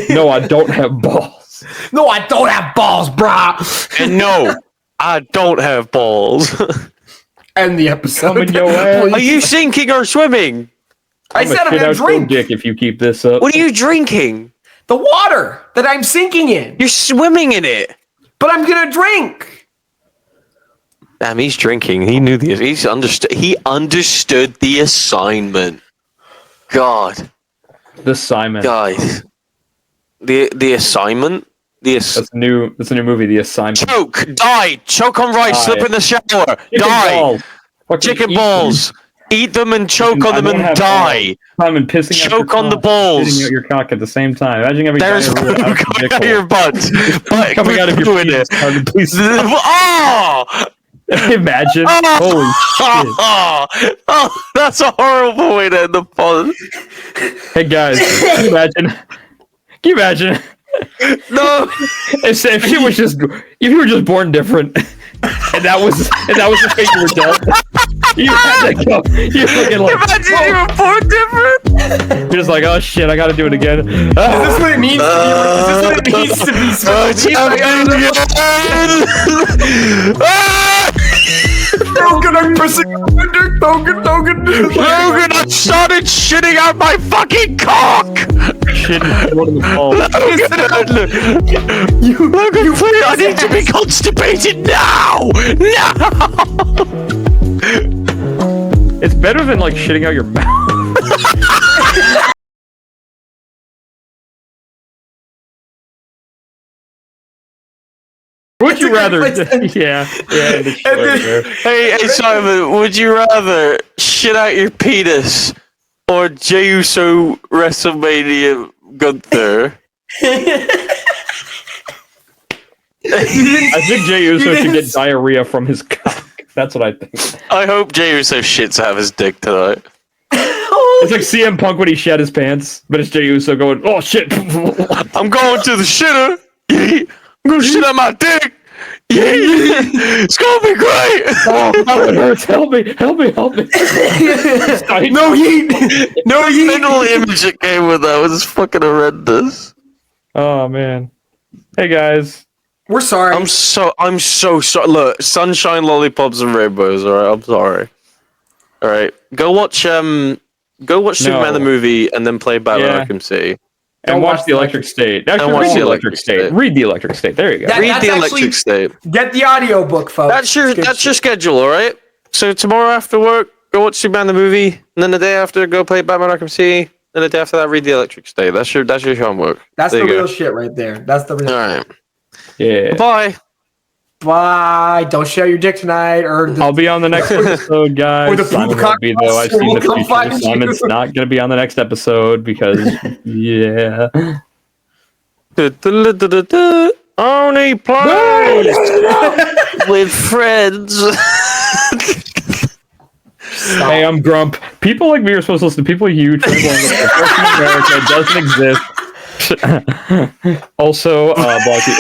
No, I don't have balls. No, I don't have balls, brah. And no, I don't have balls. End the episode. Are you sinking or swimming? I said I'm gonna drink. Dick if you keep this up. What are you drinking? The water that I'm sinking in. You're swimming in it. But I'm gonna drink. Damn, he's drinking. He knew the. He understood the assignment. God. The assignment. Guys. The assignment. That's a new movie. The Assignment. Choke. Die. Choke on rice. Slip in the shower. Die. Chicken balls. Eat them and choke on them and die. And pissing choke on the balls. Pissing out your cock at the same time. Imagine every there's poo coming out of your butt. Coming out of your penis. Please. Oh! Imagine. Holy shit. Oh, that's a horrible way to end the pod. Hey guys, can you imagine? No. If you were just born different, and that was the fate you were dealt. You had to go. You fucking like. Imagine you were born different. You're just like, oh shit, I gotta do it again. Is this what it means to be? Is this what it means to be? Logan, I'm pressing Logan, I started shitting out my fucking cock. Shitting one of the balls. Logan, please, I need to be constipated now. It's better than like shitting out your mouth. Would you rather? Yeah. Hey, Simon, would you rather shit out your penis or Jey Uso WrestleMania Gunther? I think Jey Uso should get diarrhea from his cock. That's what I think. I hope Jey Uso shits out of his dick tonight. It's like CM Punk when he shed his pants, but it's Jey Uso going, "Oh shit! I'm going to the shitter. I'm gonna shit out my dick. It's gonna be great. Oh, it hurts! Help me! Help me! Help me!" No yeet. No The yeet. mental image that came with that was fucking horrendous. Oh man! Hey guys. We're sorry. I'm so sorry. Look, sunshine, lollipops, and rainbows. All right, I'm sorry. All right, go watch Superman the movie and then play Batman Arkham City. And watch The Electric State. Actually, read The Electric State. Read The Electric State. There you go. Read The Electric State. Get the audiobook, folks. That's your schedule, all right? So tomorrow after work, go watch Superman the movie, and then the day after, go play Batman Arkham City, and the day after that, read The Electric State. That's your homework. That's the real shit right there. That's the real All right. Yeah. Bye. Bye. Don't share your dick tonight. I'll be on the next episode, guys. Or the Simon won't be, though. I've seen the future. Simon's not going to be on the next episode because, yeah. Only play with friends. Hey, I'm Grump. People like me are supposed to listen to people huge. America doesn't exist. Also, Blocky.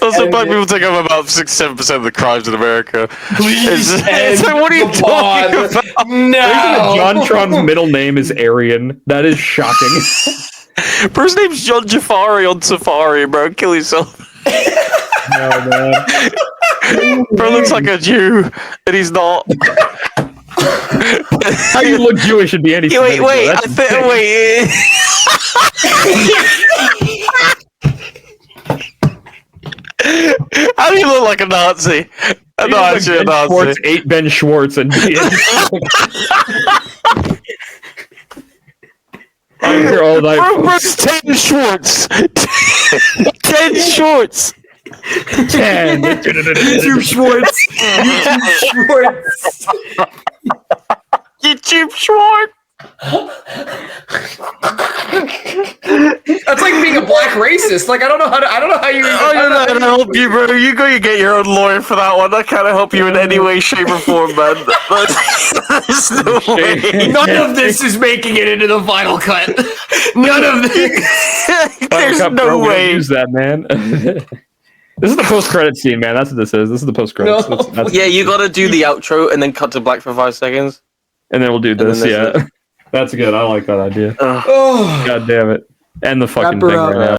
Also, black people take up about 6-7% of the crimes in America. Please It's like, what are you talking about? No. JonTron's middle name is Aryan. That is shocking. Bro, his name's John Jafari on Safari, bro. Kill yourself. No, man. Bro looks like a Jew, and he's not. How you look Jewish should be anything. Wait. Wait. How do you look like a Nazi? I'm not actually a Nazi. Schwartz ate Ben Schwartz and I'm here all night. Bro's 10 Schwartz. 10 Schwartz. 10. YouTube Schwartz. YouTube Schwartz. That's like being a black racist. Like I don't know how you. I don't know how to help you, bro. You go. You get your own lawyer for that one. I can't help you in any way, shape, or form, man. There's no way. None of this is making it into the final cut. None of this. There's no way. Use that, man. This is the post-credit scene, man. That's what this is. This is the post-credits. No. That's Yeah, you gotta do the outro and then cut to black for 5 seconds. and then we'll do this. Yeah, that's good. I like that idea. Oh. God damn it. And the fucking Wrap her thing up. right now.